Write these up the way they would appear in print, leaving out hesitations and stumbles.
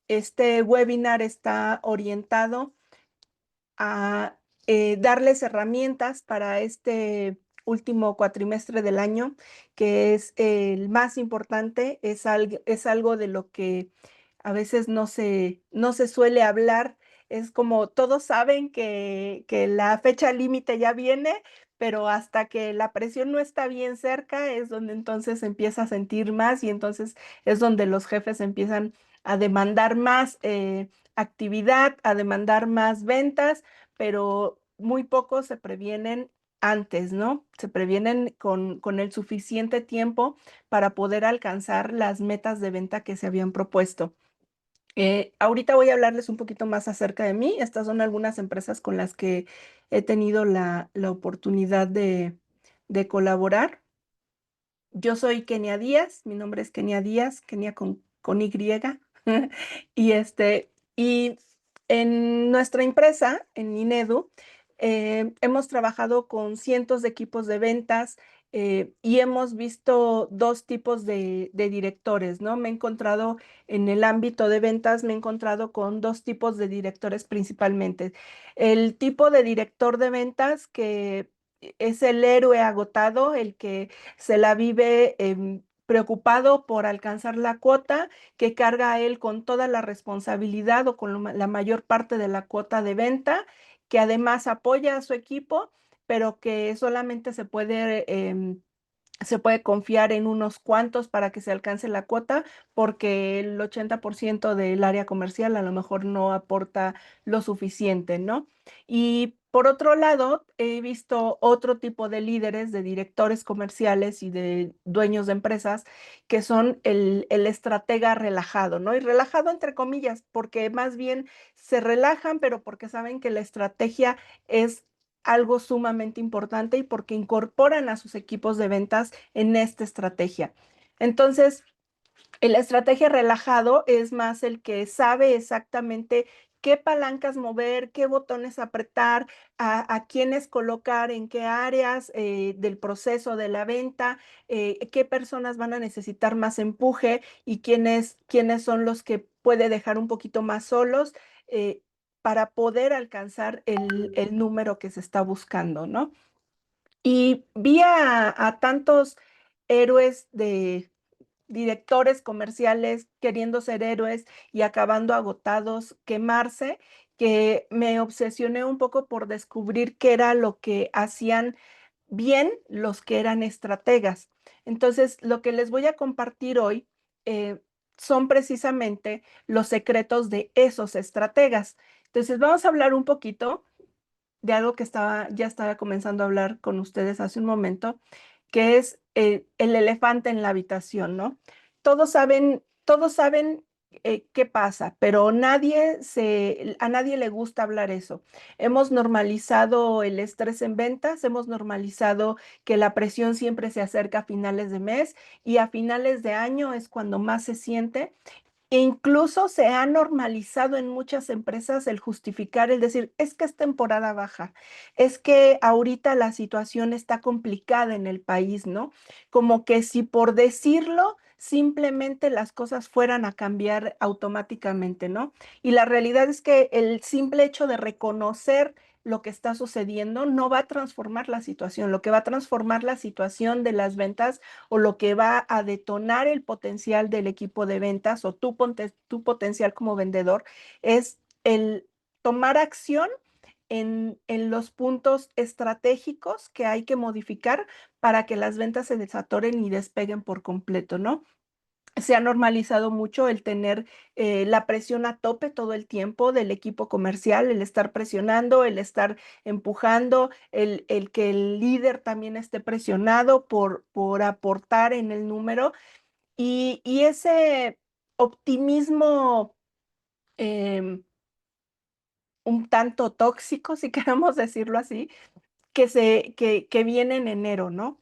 este webinar está orientado a darles herramientas para este último cuatrimestre del año, que es el más importante, es algo de lo que a veces no se suele hablar. Es como todos saben que la fecha límite ya viene, pero hasta que la presión no está bien cerca es donde entonces se empieza a sentir más y entonces es donde los jefes empiezan a demandar más actividad, a demandar más ventas, pero muy pocos se previenen antes, ¿no? Se previenen con el suficiente tiempo para poder alcanzar las metas de venta que se habían propuesto. Ahorita voy a hablarles un poquito más acerca de mí. Estas son algunas empresas con las que he tenido la oportunidad de colaborar. Yo soy Kenia Díaz, mi nombre es Kenia Díaz, Kenia con Y. Y en nuestra empresa, en Inedu, hemos trabajado con cientos de equipos de ventas y hemos visto dos tipos de directores, ¿no? Me he encontrado en el ámbito de ventas, me he encontrado con dos tipos de directores principalmente. El tipo de director de ventas que es el héroe agotado, el que se la vive preocupado por alcanzar la cuota, que carga a él con toda la responsabilidad o con la mayor parte de la cuota de venta, que además apoya a su equipo, pero que solamente se puede confiar en unos cuantos para que se alcance la cuota, porque el 80% del área comercial a lo mejor no aporta lo suficiente, ¿no? Y por otro lado, he visto otro tipo de líderes, de directores comerciales y de dueños de empresas, que son el estratega relajado, ¿no? Y relajado entre comillas, porque más bien se relajan, pero porque saben que la estrategia es algo sumamente importante y porque incorporan a sus equipos de ventas en esta estrategia. Entonces, el estrategia relajado es más el que sabe exactamente qué palancas mover, qué botones apretar, a quiénes colocar, en qué áreas del proceso de la venta, qué personas van a necesitar más empuje y quiénes son los que puede dejar un poquito más solos eh, para poder alcanzar el número que se está buscando, ¿no? Y vi a tantos héroes de directores comerciales queriendo ser héroes y acabando agotados, quemarse, que me obsesioné un poco por descubrir qué era lo que hacían bien los que eran estrategas. Entonces, lo que les voy a compartir hoy son precisamente los secretos de esos estrategas. Entonces, vamos a hablar un poquito de algo que ya estaba comenzando a hablar con ustedes hace un momento, que es el elefante en la habitación, ¿no? Todos saben qué pasa, pero a nadie le gusta hablar eso. Hemos normalizado el estrés en ventas, hemos normalizado que la presión siempre se acerca a finales de mes y a finales de año es cuando más se siente. E incluso se ha normalizado en muchas empresas el justificar, el decir, es que es temporada baja, es que ahorita la situación está complicada en el país, ¿no? Como que si por decirlo, simplemente las cosas fueran a cambiar automáticamente, ¿no? Y la realidad es que el simple hecho de reconocer lo que está sucediendo no va a transformar la situación. Lo que va a transformar la situación de las ventas o lo que va a detonar el potencial del equipo de ventas o tu potencial como vendedor es el tomar acción en los puntos estratégicos que hay que modificar para que las ventas se desatoren y despeguen por completo, ¿no? Se ha normalizado mucho el tener la presión a tope todo el tiempo del equipo comercial, el estar presionando, el estar empujando, el que el líder también esté presionado por aportar en el número y ese optimismo em, un tanto tóxico, si queremos decirlo así, que viene en enero, ¿no?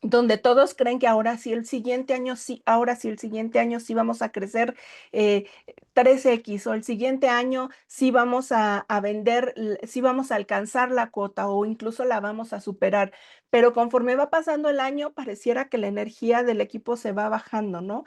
Donde todos creen que ahora sí, el siguiente año sí, ahora sí, el siguiente año sí vamos a crecer eh, 3x o el siguiente año sí vamos a vender, sí vamos a alcanzar la cuota o incluso la vamos a superar. Pero conforme va pasando el año, pareciera que la energía del equipo se va bajando, ¿no?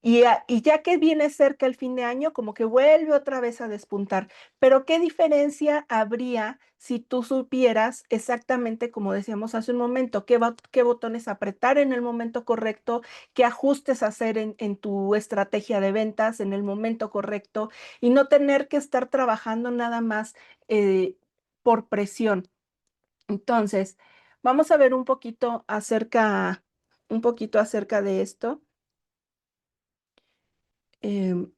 Y ya que viene cerca el fin de año, como que vuelve otra vez a despuntar. Pero ¿qué diferencia habría si tú supieras exactamente, como decíamos hace un momento, qué botones apretar en el momento correcto, qué ajustes hacer en tu estrategia de ventas en el momento correcto y no tener que estar trabajando nada más por presión? Entonces, vamos a ver un poquito acerca de esto. Em,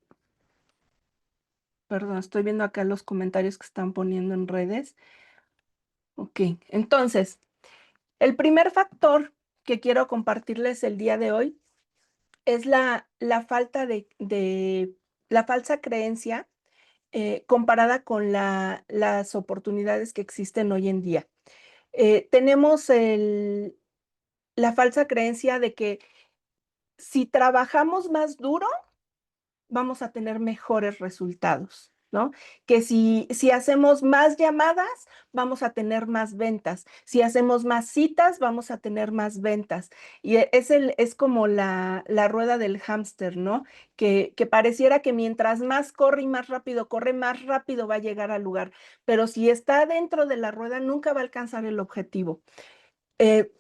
Perdón, estoy viendo acá los comentarios que están poniendo en redes. Ok, entonces, el primer factor que quiero compartirles el día de hoy es la falta la falsa creencia comparada con las oportunidades que existen hoy en día. Tenemos la falsa creencia de que si trabajamos más duro, vamos a tener mejores resultados, ¿no? Que si hacemos más llamadas, vamos a tener más ventas. Si hacemos más citas, vamos a tener más ventas. Y es como la rueda del hámster, ¿no? Que pareciera que mientras más corre y más rápido corre, más rápido va a llegar al lugar. Pero si está dentro de la rueda, nunca va a alcanzar el objetivo. Eh,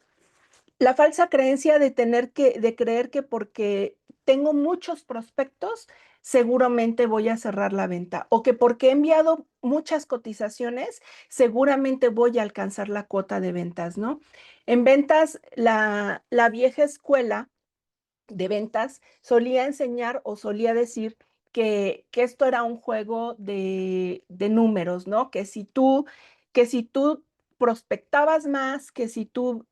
la falsa creencia de creer que porque tengo muchos prospectos, seguramente voy a cerrar la venta, o que porque he enviado muchas cotizaciones, seguramente voy a alcanzar la cuota de ventas, ¿no? En ventas, la vieja escuela de ventas solía enseñar o solía decir que esto era un juego de números, ¿no? Que si tú prospectabas más, que si tú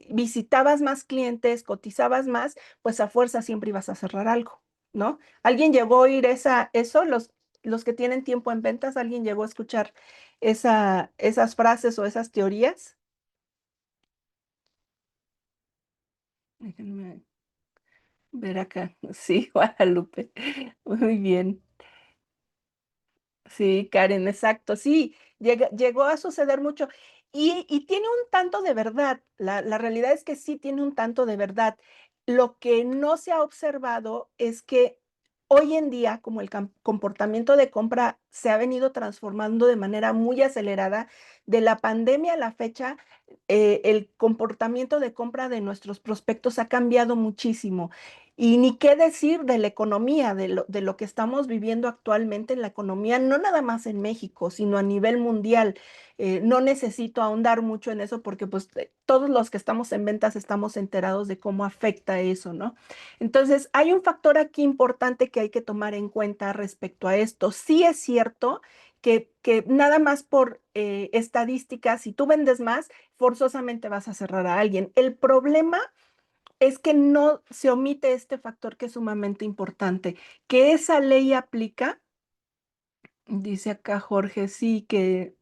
visitabas más clientes, cotizabas más, pues a fuerza siempre ibas a cerrar algo, ¿no? ¿Alguien llegó a oír eso? Los que tienen tiempo en ventas, ¿alguien llegó a escuchar esas frases o esas teorías? Déjenme ver acá. Sí, Guadalupe. Muy bien. Sí, Karen, exacto. Sí, llegó a suceder mucho. Y tiene un tanto de verdad. La realidad es que sí tiene un tanto de verdad. Lo que no se ha observado es que hoy en día, como el comportamiento de compra se ha venido transformando de manera muy acelerada, de la pandemia a la fecha, el comportamiento de compra de nuestros prospectos ha cambiado muchísimo. Y ni qué decir de la economía, de lo que estamos viviendo actualmente en la economía, no nada más en México, sino a nivel mundial. No necesito ahondar mucho en eso porque pues todos los que estamos en ventas estamos enterados de cómo afecta eso, ¿no? Entonces, hay un factor aquí importante que hay que tomar en cuenta respecto a esto. Sí es cierto que nada más por estadísticas, si tú vendes más, forzosamente vas a cerrar a alguien. El problema es que no se omite este factor que es sumamente importante, que esa ley aplica, dice acá Jorge, sí, que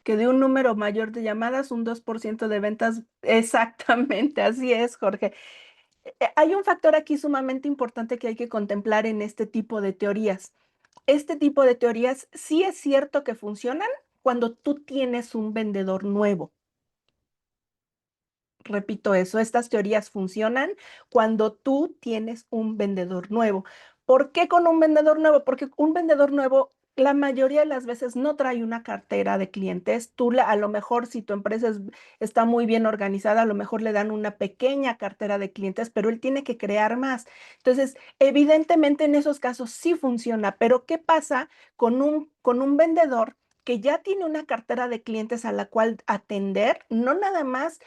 de un número mayor de llamadas, un 2% de ventas, exactamente, así es, Jorge. Hay un factor aquí sumamente importante que hay que contemplar en este tipo de teorías. Este tipo de teorías sí es cierto que funcionan cuando tú tienes un vendedor nuevo. Repito eso, estas teorías funcionan cuando tú tienes un vendedor nuevo. ¿Por qué con un vendedor nuevo? Porque un vendedor nuevo la mayoría de las veces no trae una cartera de clientes. A lo mejor si tu empresa está muy bien organizada, a lo mejor le dan una pequeña cartera de clientes, pero él tiene que crear más. Entonces, evidentemente en esos casos sí funciona, pero ¿qué pasa con un vendedor que ya tiene una cartera de clientes a la cual atender? No nada más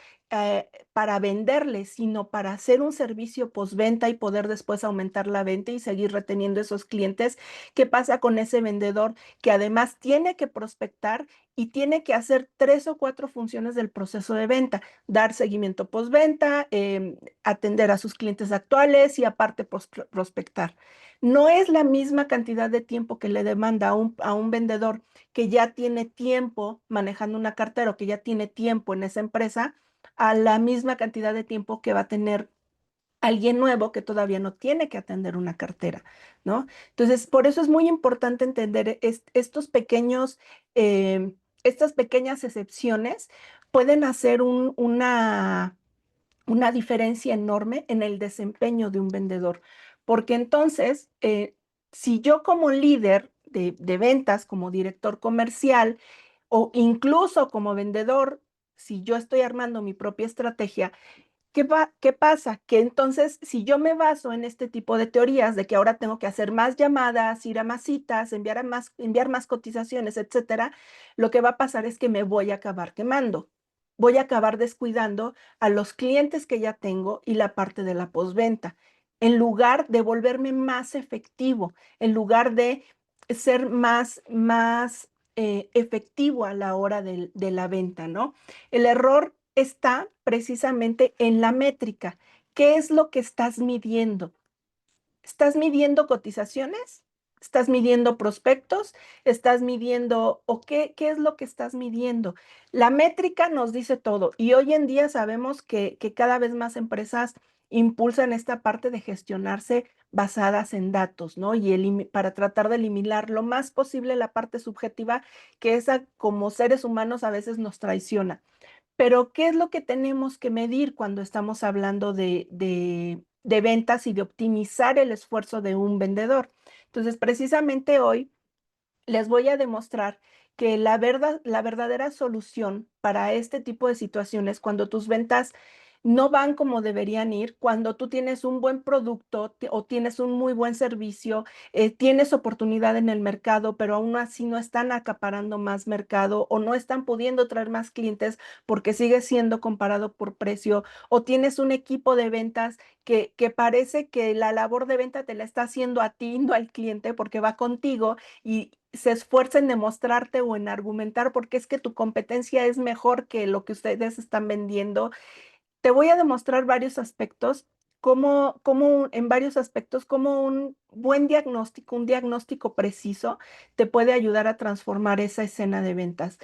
para venderle, sino para hacer un servicio postventa y poder después aumentar la venta y seguir reteniendo esos clientes. ¿Qué pasa con ese vendedor que además tiene que prospectar y tiene que hacer 3 o 4 funciones del proceso de venta? Dar seguimiento postventa, atender a sus clientes actuales y aparte prospectar. No es la misma cantidad de tiempo que le demanda a un vendedor que ya tiene tiempo manejando una cartera o que ya tiene tiempo en esa empresa a la misma cantidad de tiempo que va a tener alguien nuevo que todavía no tiene que atender una cartera, ¿no? Entonces, por eso es muy importante entender estos pequeños, estas pequeñas excepciones pueden hacer una diferencia enorme en el desempeño de un vendedor. porque entonces, si yo como líder de ventas, como director comercial o incluso como vendedor, si yo estoy armando mi propia estrategia, ¿qué pasa? Que entonces, si yo me baso en este tipo de teorías de que ahora tengo que hacer más llamadas, ir a más citas, enviar más cotizaciones, etcétera, lo que va a pasar es que me voy a acabar quemando. Voy a acabar descuidando a los clientes que ya tengo y la parte de la postventa, en lugar de volverme más efectivo, en lugar de ser más efectivo a la hora de la venta, ¿no? El error está precisamente en la métrica. ¿Qué es lo que estás midiendo? ¿Estás midiendo cotizaciones? ¿Estás midiendo prospectos? ¿Estás midiendo o qué es lo que estás midiendo? La métrica nos dice todo y hoy en día sabemos que cada vez más empresas impulsan esta parte de gestionarse basadas en datos, ¿no? Y para tratar de eliminar lo más posible la parte subjetiva, que esa como seres humanos a veces nos traiciona. Pero, ¿qué es lo que tenemos que medir cuando estamos hablando de ventas y de optimizar el esfuerzo de un vendedor? Entonces, precisamente hoy les voy a demostrar que la verdadera solución para este tipo de situaciones, cuando tus ventas no van como deberían ir, cuando tú tienes un buen producto o tienes un muy buen servicio, tienes oportunidad en el mercado, pero aún así no están acaparando más mercado o no están pudiendo traer más clientes porque sigue siendo comparado por precio, o tienes un equipo de ventas que parece que la labor de venta te la está haciendo a ti, no al cliente, porque va contigo y se esfuerza en demostrarte o en argumentar porque es que tu competencia es mejor que lo que ustedes están vendiendo. Te voy a demostrar varios aspectos, en varios aspectos, cómo un buen diagnóstico, un diagnóstico preciso, te puede ayudar a transformar esa escena de ventas.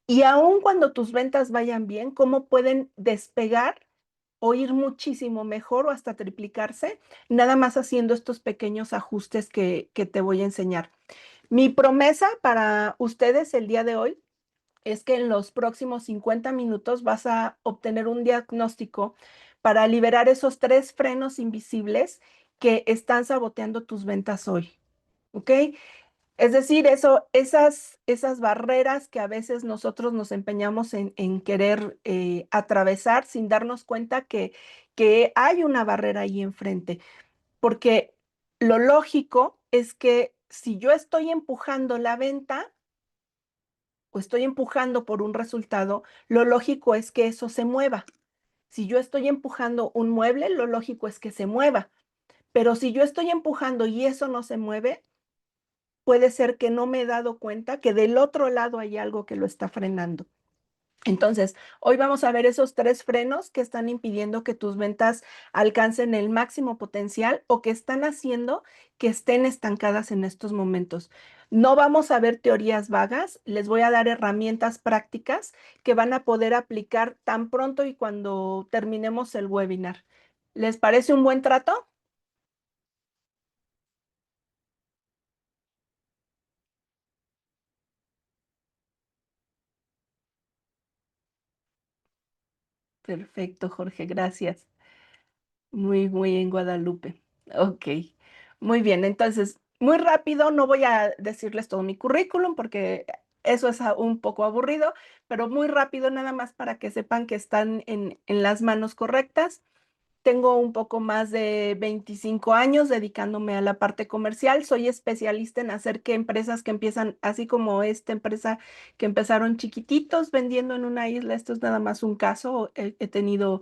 Y aun cuando tus ventas vayan bien, cómo pueden despegar o ir muchísimo mejor o hasta triplicarse, nada más haciendo estos pequeños ajustes que te voy a enseñar. Mi promesa para ustedes el día de hoy es que en los próximos 50 minutos vas a obtener un diagnóstico para liberar esos 3 frenos invisibles que están saboteando tus ventas hoy, ¿ok? Es decir, esas barreras que a veces nosotros nos empeñamos en querer atravesar sin darnos cuenta que hay una barrera ahí enfrente, porque lo lógico es que si yo estoy empujando la venta, o estoy empujando por un resultado, lo lógico es que eso se mueva. Si yo estoy empujando un mueble, lo lógico es que se mueva. Pero si yo estoy empujando y eso no se mueve, puede ser que no me he dado cuenta que del otro lado hay algo que lo está frenando. Entonces, hoy vamos a ver esos 3 frenos que están impidiendo que tus ventas alcancen el máximo potencial o que están haciendo que estén estancadas en estos momentos. No vamos a ver teorías vagas, les voy a dar herramientas prácticas que van a poder aplicar tan pronto y cuando terminemos el webinar. ¿Les parece un buen trato? Perfecto, Jorge, gracias. Muy en Guadalupe. Ok, muy bien. Entonces, muy rápido, no voy a decirles todo mi currículum porque eso es un poco aburrido, pero muy rápido nada más para que sepan que están en las manos correctas. Tengo un poco más de 25 años dedicándome a la parte comercial. Soy especialista en hacer que empresas que empiezan, así como esta empresa que empezaron chiquititos vendiendo en una isla, esto es nada más un caso, he tenido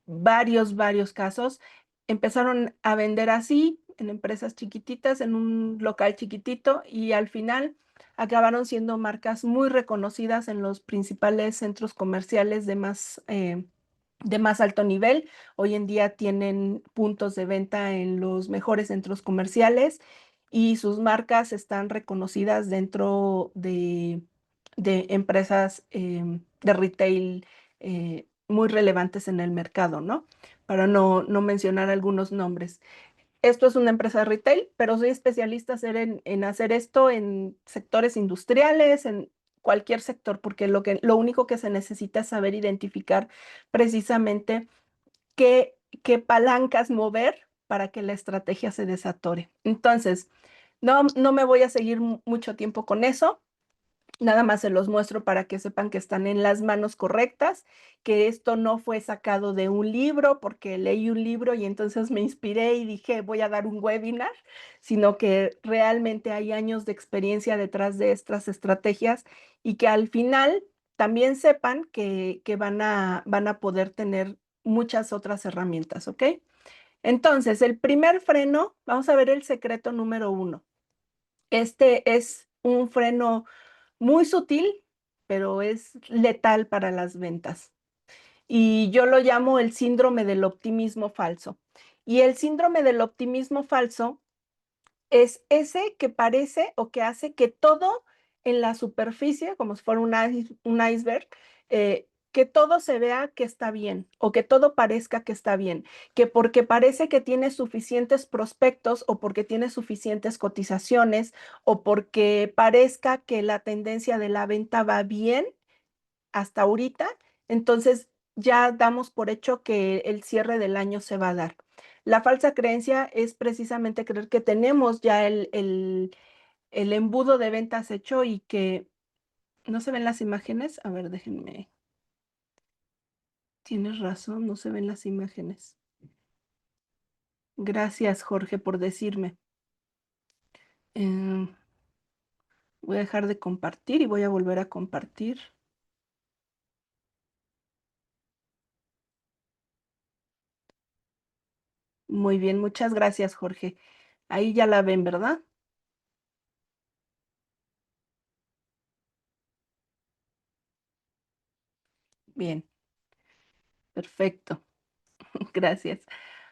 varios casos. Empezaron a vender así en empresas chiquititas, en un local chiquitito y al final acabaron siendo marcas muy reconocidas en los principales centros comerciales de más alto nivel. Hoy en día tienen puntos de venta en los mejores centros comerciales y sus marcas están reconocidas dentro de empresas de retail muy relevantes en el mercado, ¿no? Para no mencionar algunos nombres. Esto es una empresa de retail, pero soy especialista en hacer esto en sectores industriales, en cualquier sector, porque lo único que se necesita es saber identificar precisamente qué palancas mover para que la estrategia se desatore. Entonces, no me voy a seguir mucho tiempo con eso. Nada más se los muestro para que sepan que están en las manos correctas, que esto no fue sacado de un libro porque leí un libro y entonces me inspiré y dije voy a dar un webinar, sino que realmente hay años de experiencia detrás de estas estrategias y que al final también sepan que van a poder tener muchas otras herramientas, ¿ok? Entonces, el primer freno, vamos a ver el secreto número 1. Este es un freno muy sutil, pero es letal para las ventas. Y yo lo llamo el síndrome del optimismo falso. Y el síndrome del optimismo falso es ese que parece o que hace que todo en la superficie, como si fuera un iceberg, que todo se vea que está bien o que todo parezca que está bien, que porque parece que tiene suficientes prospectos o porque tiene suficientes cotizaciones o porque parezca que la tendencia de la venta va bien hasta ahorita, entonces ya damos por hecho que el cierre del año se va a dar. La falsa creencia es precisamente creer que tenemos ya el embudo de ventas hecho y que no se ven las imágenes. A ver, déjenme. Tienes razón, no se ven las imágenes. Gracias, Jorge, por decirme. Eh, voy a dejar de compartir y voy a volver a compartir. Muy bien, muchas gracias, Jorge. Ahí ya la ven, ¿verdad? Bien, perfecto. Gracias.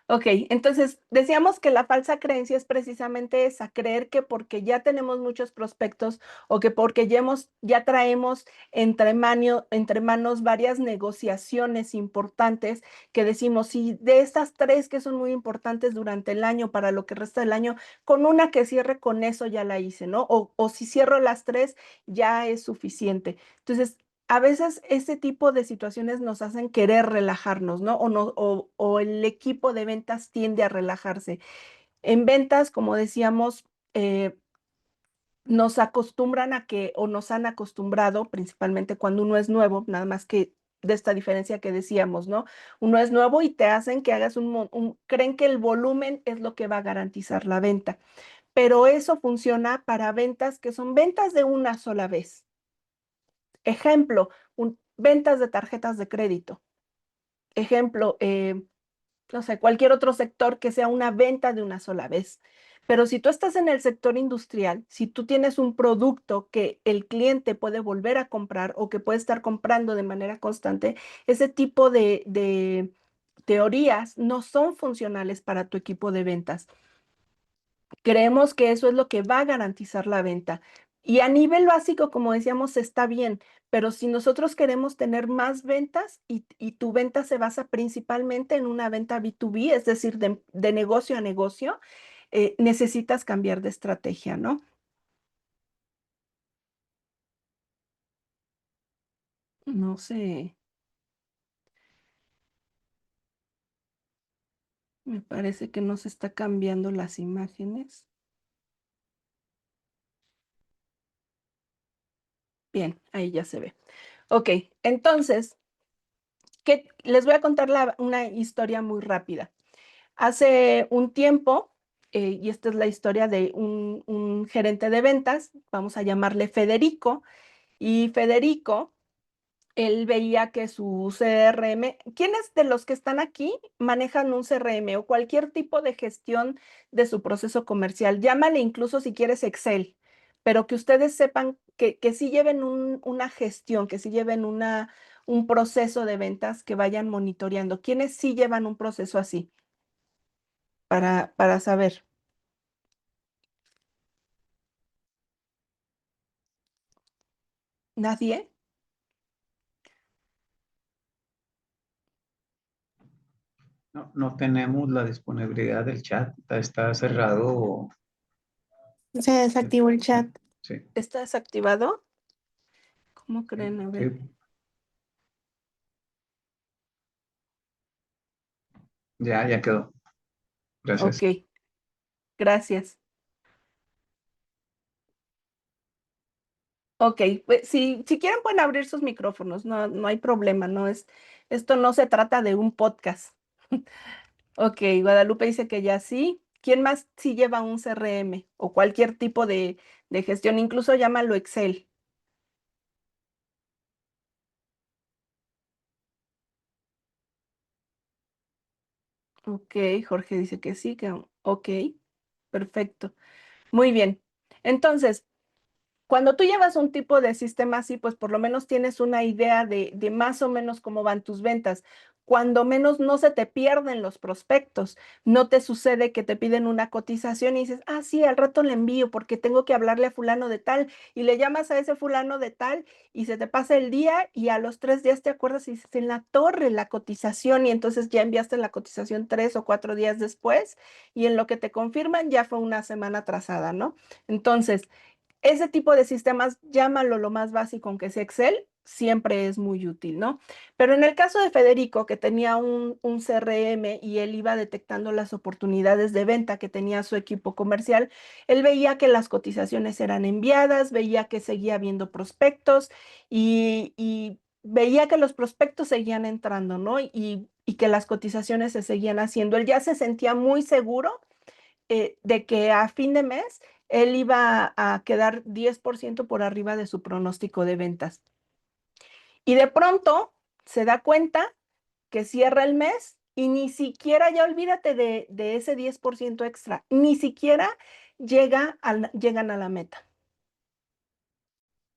Ok, entonces decíamos que la falsa creencia es precisamente esa, creer que porque ya tenemos muchos prospectos o que porque ya traemos entre manos varias negociaciones importantes que decimos, si de estas tres que son muy importantes durante el año, para lo que resta del año, con una que cierre con eso ya la hice, ¿no? O si cierro las tres, ya es suficiente. Entonces, a veces ese tipo de situaciones nos hacen querer relajarnos, ¿no? O el equipo de ventas tiende a relajarse. En ventas, como decíamos, nos acostumbran a que, o nos han acostumbrado, principalmente cuando uno es nuevo, nada más que de esta diferencia que decíamos, ¿no? Uno es nuevo y te hacen que hagas creen que el volumen es lo que va a garantizar la venta. Pero eso funciona para ventas que son ventas de una sola vez. Ejemplo, ventas de tarjetas de crédito. Ejemplo, no sé, cualquier otro sector que sea una venta de una sola vez. Pero si tú estás en el sector industrial, si tú tienes un producto que el cliente puede volver a comprar o que puede estar comprando de manera constante, ese tipo de teorías no son funcionales para tu equipo de ventas. Creemos que eso es lo que va a garantizar la venta. Y a nivel básico, como decíamos, está bien, pero si nosotros queremos tener más ventas y tu venta se basa principalmente en una venta B2B, es decir, de negocio a negocio, necesitas cambiar de estrategia, ¿no? No sé, me parece que no se está cambiando las imágenes. Bien, ahí ya se ve. Ok, entonces, les voy a contar una historia muy rápida. Hace un tiempo, y esta es la historia de un gerente de ventas, vamos a llamarle Federico, y Federico, él veía que su CRM, ¿quiénes de los que están aquí manejan un CRM o cualquier tipo de gestión de su proceso comercial? Llámale incluso si quieres Excel, pero que ustedes sepan que sí lleven una gestión, que sí lleven un proceso de ventas que vayan monitoreando. ¿Quiénes sí llevan un proceso así? Para saber. ¿Nadie? No, no tenemos la disponibilidad del chat, está cerrado. Se desactivó el chat. Sí, ¿Está desactivado? ¿Cómo sí, creen? A ver. sí, ya quedó. Gracias. Ok, gracias. Ok, pues si quieren pueden abrir sus micrófonos, no hay problema, esto no se trata de un podcast. Ok, Guadalupe dice que ya sí. ¿Quién más sí lleva un CRM o cualquier tipo de gestión? Incluso llámalo Excel. Ok, Jorge dice que sí, ok, perfecto. Muy bien. Entonces, cuando tú llevas un tipo de sistema así, pues por lo menos tienes una idea de más o menos cómo van tus ventas. Cuando menos no se te pierden los prospectos. No te sucede que te piden una cotización y dices, ah, sí, al rato le envío porque tengo que hablarle a fulano de tal y le llamas a ese fulano de tal y se te pasa el día y a los 3 días te acuerdas y dices, en la torre la cotización y entonces ya enviaste la cotización 3 o 4 días después y en lo que te confirman ya fue una semana atrasada, ¿no? Entonces, ese tipo de sistemas, llámalo lo más básico, aunque sea Excel, siempre es muy útil, ¿no? Pero en el caso de Federico, que tenía un CRM y él iba detectando las oportunidades de venta que tenía su equipo comercial, él veía que las cotizaciones eran enviadas, veía que seguía habiendo prospectos y veía que los prospectos seguían entrando, ¿no? Y que las cotizaciones se seguían haciendo. Él ya se sentía muy seguro de que a fin de mes él iba a quedar 10% por arriba de su pronóstico de ventas. Y de pronto se da cuenta que cierra el mes y ni siquiera, ya olvídate de ese 10% extra, ni siquiera llegan a la meta.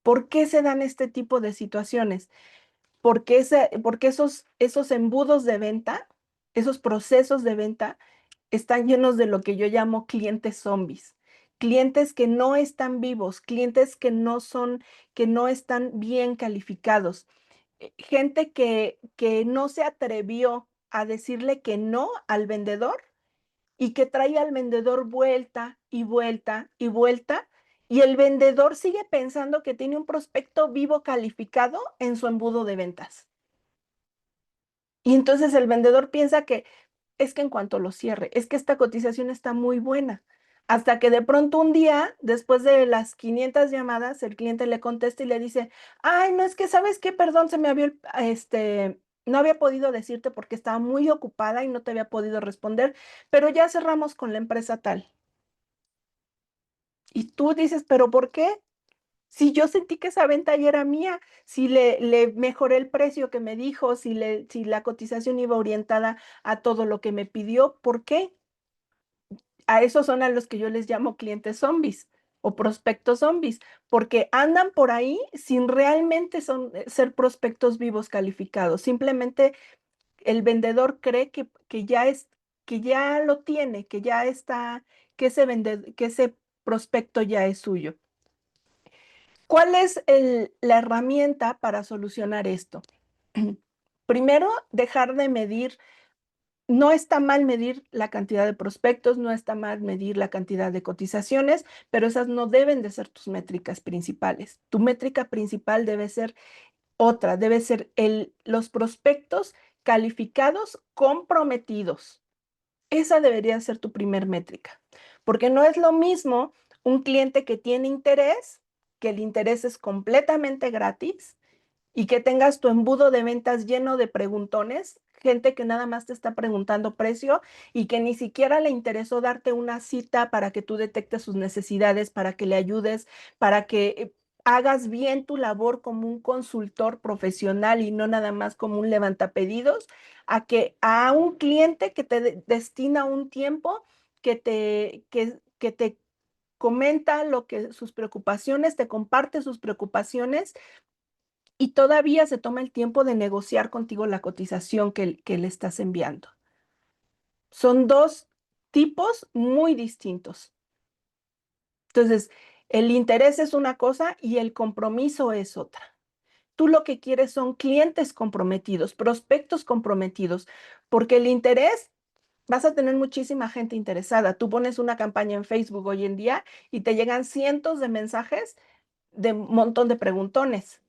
¿Por qué se dan este tipo de situaciones? Porque esos embudos de venta, esos procesos de venta, están llenos de lo que yo llamo clientes zombies, clientes que no están vivos, clientes que no están bien calificados, gente que no se atrevió a decirle que no al vendedor y que trae al vendedor vuelta y vuelta y vuelta, y el vendedor sigue pensando que tiene un prospecto vivo calificado en su embudo de ventas. Y entonces el vendedor piensa que es que en cuanto lo cierre, es que esta cotización está muy buena. Hasta que de pronto un día, después de las 500 llamadas, el cliente le contesta y le dice, ay, no, es que sabes qué, perdón, no había podido decirte porque estaba muy ocupada y no te había podido responder, pero ya cerramos con la empresa tal. Y tú dices, ¿pero por qué? Si yo sentí que esa venta ya era mía, si le mejoré el precio que me dijo, si la cotización iba orientada a todo lo que me pidió, ¿por qué? A esos son a los que yo les llamo clientes zombies o prospectos zombies, porque andan por ahí sin realmente ser prospectos vivos calificados. Simplemente el vendedor cree que ya lo tiene, que ya está, que ese prospecto ya es suyo. ¿Cuál es la herramienta para solucionar esto? Primero, dejar de medir. No está mal medir la cantidad de prospectos, no está mal medir la cantidad de cotizaciones, pero esas no deben de ser tus métricas principales. Tu métrica principal debe ser otra, debe ser los prospectos calificados comprometidos. Esa debería ser tu primer métrica, porque no es lo mismo un cliente que tiene interés, que el interés es completamente gratis y que tengas tu embudo de ventas lleno de preguntones, gente que nada más te está preguntando precio y que ni siquiera le interesó darte una cita para que tú detectes sus necesidades, para que le ayudes, para que hagas bien tu labor como un consultor profesional y no nada más como un levantapedidos, a un cliente que te destina un tiempo, que te comenta sus preocupaciones, te comparte sus preocupaciones y todavía se toma el tiempo de negociar contigo la cotización que le estás enviando. Son dos tipos muy distintos. Entonces, el interés es una cosa y el compromiso es otra. Tú lo que quieres son clientes comprometidos, prospectos comprometidos, porque el interés, vas a tener muchísima gente interesada. Tú pones una campaña en Facebook hoy en día y te llegan cientos de mensajes de un montón de preguntones.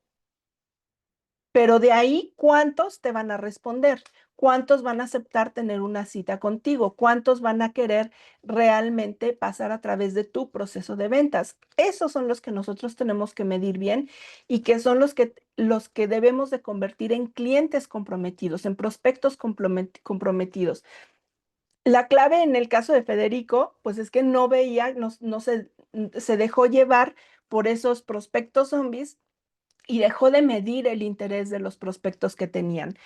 Pero de ahí, ¿cuántos te van a responder? ¿Cuántos van a aceptar tener una cita contigo? ¿Cuántos van a querer realmente pasar a través de tu proceso de ventas? Esos son los que nosotros tenemos que medir bien y que son los que debemos de convertir en clientes comprometidos, en prospectos comprometidos. La clave en el caso de Federico, pues es que no veía, no se dejó llevar por esos prospectos zombies y dejó de medir el interés de los prospectos que tenían.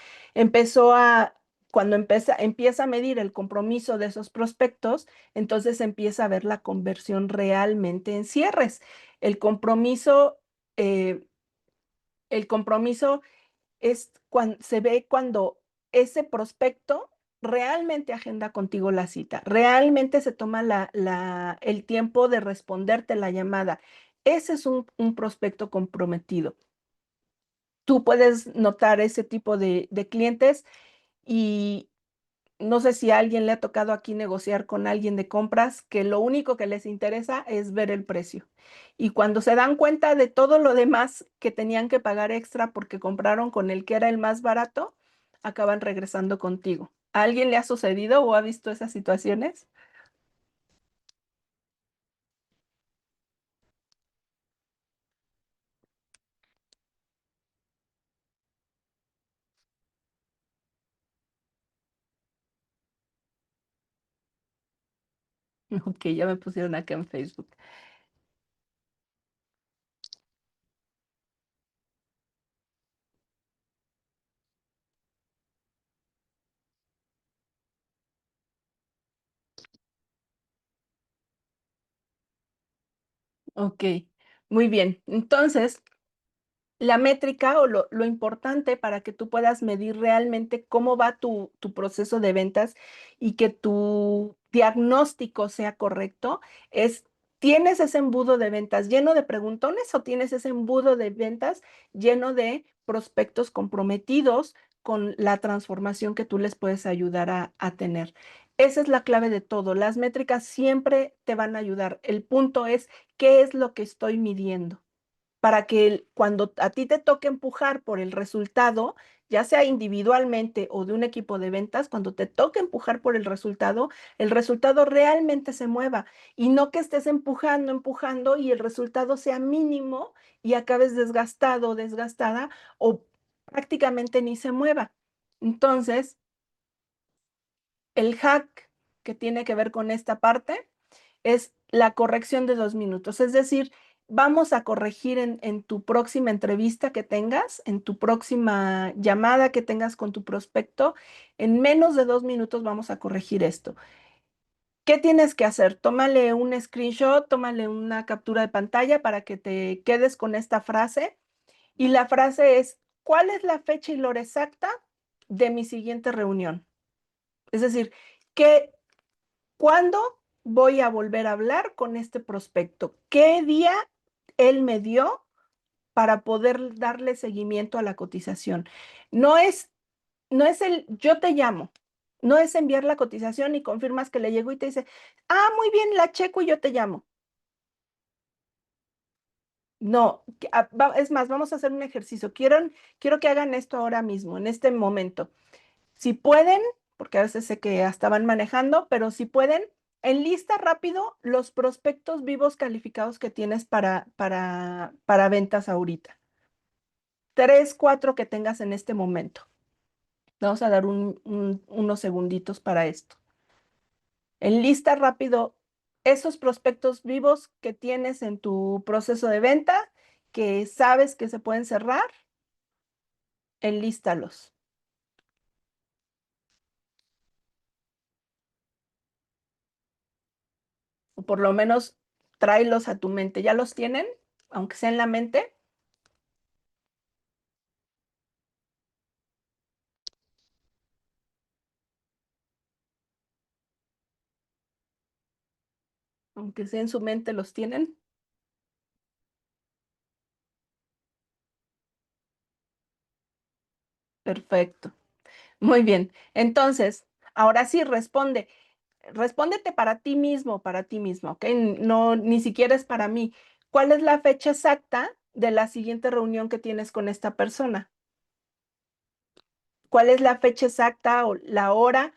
Cuando empieza a medir el compromiso de esos prospectos, entonces empieza a ver la conversión realmente en cierres. El compromiso, eh, el compromiso se ve cuando ese prospecto realmente agenda contigo la cita, realmente se toma el tiempo de responderte la llamada. Ese es un prospecto comprometido. Tú puedes notar ese tipo de clientes y no sé si a alguien le ha tocado aquí negociar con alguien de compras que lo único que les interesa es ver el precio. Y cuando se dan cuenta de todo lo demás que tenían que pagar extra porque compraron con el que era el más barato, acaban regresando contigo. ¿A alguien le ha sucedido o ha visto esas situaciones? Ok, ya me pusieron acá en Facebook. Ok, muy bien. Entonces, la métrica o lo importante para que tú puedas medir realmente cómo va tu proceso de ventas y que tu diagnóstico sea correcto es, ¿tienes ese embudo de ventas lleno de preguntones o tienes ese embudo de ventas lleno de prospectos comprometidos con la transformación que tú les puedes ayudar a tener? Esa es la clave de todo. Las métricas siempre te van a ayudar. El punto es, ¿qué es lo que estoy midiendo? Para que cuando a ti te toque empujar por el resultado, ya sea individualmente o de un equipo de ventas, cuando te toque empujar por el resultado realmente se mueva y no que estés empujando, empujando y el resultado sea mínimo y acabes desgastado o desgastada o prácticamente ni se mueva. Entonces, el hack que tiene que ver con esta parte es la corrección de 2 minutos. Es decir, vamos a corregir en tu próxima entrevista que tengas, en tu próxima llamada que tengas con tu prospecto, en menos de 2 minutos vamos a corregir esto. ¿Qué tienes que hacer? Tómale un screenshot, tómale una captura de pantalla para que te quedes con esta frase. Y la frase es, ¿cuál es la fecha y la hora exacta de mi siguiente reunión? Es decir, ¿qué, ¿cuándo voy a volver a hablar con este prospecto? ¿Qué día él me dio para poder darle seguimiento a la cotización? No es, no es el yo te llamo, no es enviar la cotización y confirmas que le llegó y te dice, muy bien, la checo y yo te llamo. No, es más, vamos a hacer un ejercicio. Quiero que hagan esto ahora mismo, en este momento. Si pueden, porque a veces sé que hasta van manejando, pero si pueden, enlista rápido los prospectos vivos calificados que tienes para ventas ahorita. 3, 4 que tengas en este momento. Vamos a dar unos segunditos para esto. Enlista rápido esos prospectos vivos que tienes en tu proceso de venta, que sabes que se pueden cerrar, enlístalos. O por lo menos tráelos a tu mente. ¿Ya los tienen? Aunque sea en la mente. Aunque sea en su mente, los tienen. Perfecto. Muy bien. Entonces, ahora sí, respóndete para ti mismo, para ti mismo, ¿ok? No, ni siquiera es para mí. ¿Cuál es la fecha exacta de la siguiente reunión que tienes con esta persona? ¿Cuál es la fecha exacta o la hora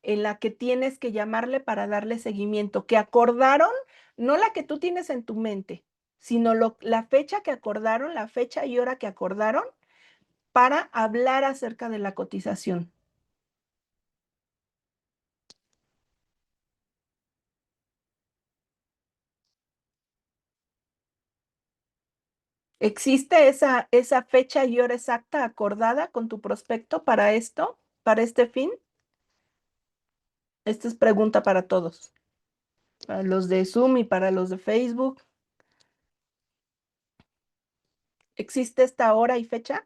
en la que tienes que llamarle para darle seguimiento? Que acordaron, no la que tú tienes en tu mente, sino la fecha que acordaron, la fecha y hora que acordaron para hablar acerca de la cotización. ¿Existe esa fecha y hora exacta acordada con tu prospecto para esto, para este fin? Esta es pregunta para todos, para los de Zoom y para los de Facebook. ¿Existe esta hora y fecha?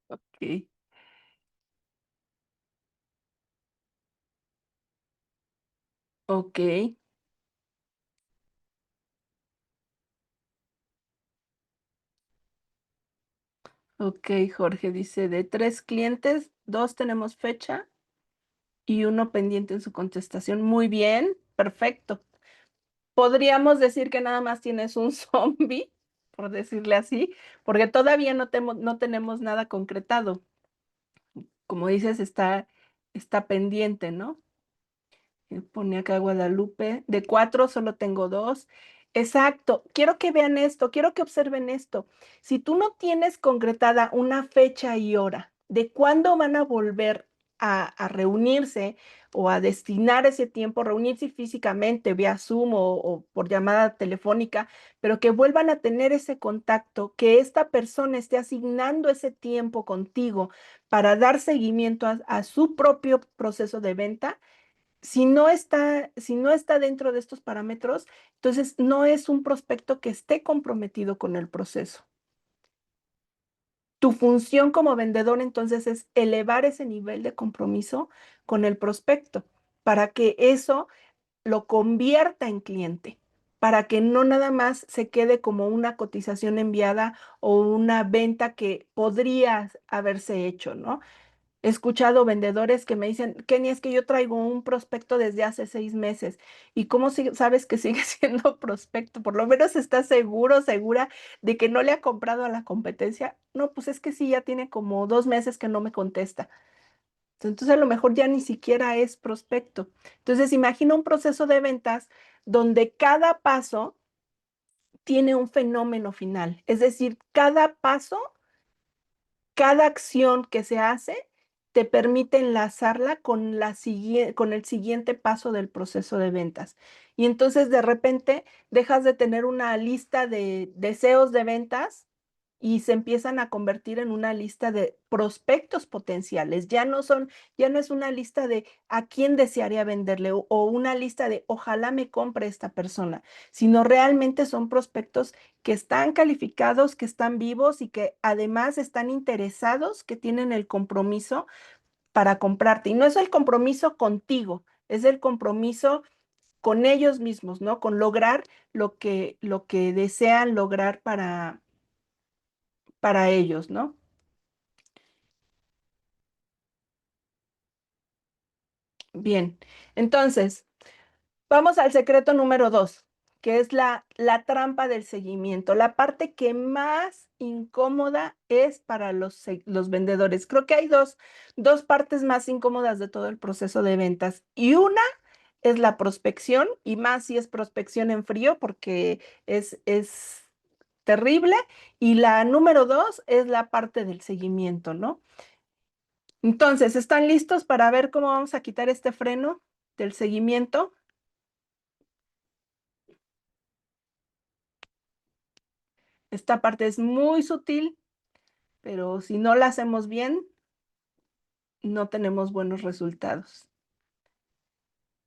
Ok, ok, ok, Jorge dice, de 3 clientes, 2 tenemos fecha y uno pendiente en su contestación. Muy bien, perfecto. Podríamos decir que nada más tienes un zombie, por decirle así, porque todavía no tenemos nada concretado. Como dices, está pendiente, ¿no? Pone acá Guadalupe. De 4 solo tengo 2. Exacto. Quiero que vean esto, quiero que observen esto. Si tú no tienes concretada una fecha y hora de cuándo van a volver a reunirse o a destinar ese tiempo, reunirse físicamente vía Zoom o por llamada telefónica, pero que vuelvan a tener ese contacto, que esta persona esté asignando ese tiempo contigo para dar seguimiento a su propio proceso de venta. Si no está dentro de estos parámetros, entonces no es un prospecto que esté comprometido con el proceso. Tu función como vendedor entonces es elevar ese nivel de compromiso con el prospecto para que eso lo convierta en cliente, para que no nada más se quede como una cotización enviada o una venta que podría haberse hecho, ¿no? He escuchado vendedores que me dicen, Kenny, es que yo traigo un prospecto desde hace 6 meses. ¿Y cómo sabes que sigue siendo prospecto? Por lo menos estás seguro, segura de que no le ha comprado a la competencia. No, pues es que sí, ya tiene como 2 meses que no me contesta. Entonces a lo mejor ya ni siquiera es prospecto. Entonces imagina un proceso de ventas donde cada paso tiene un fenómeno final. Es decir, cada paso, cada acción que se hace te permite enlazarla con el siguiente paso del proceso de ventas. Y entonces de repente dejas de tener una lista de deseos de ventas y se empiezan a convertir en una lista de prospectos potenciales. Ya no es una lista de a quién desearía venderle o una lista de ojalá me compre esta persona, sino realmente son prospectos que están calificados, que están vivos y que además están interesados, que tienen el compromiso para comprarte. Y no es el compromiso contigo, es el compromiso con ellos mismos, ¿no? Con lograr lo que desean lograr para ellos, ¿no? Bien, entonces, vamos al secreto número 2, que es la trampa del seguimiento, la parte que más incómoda es para los vendedores. Creo que hay dos partes más incómodas de todo el proceso de ventas y una es la prospección y más si es prospección en frío porque es terrible y la número 2 es la parte del seguimiento, ¿no? Entonces, ¿están listos para ver cómo vamos a quitar este freno del seguimiento? Esta parte es muy sutil, pero si no la hacemos bien, no tenemos buenos resultados.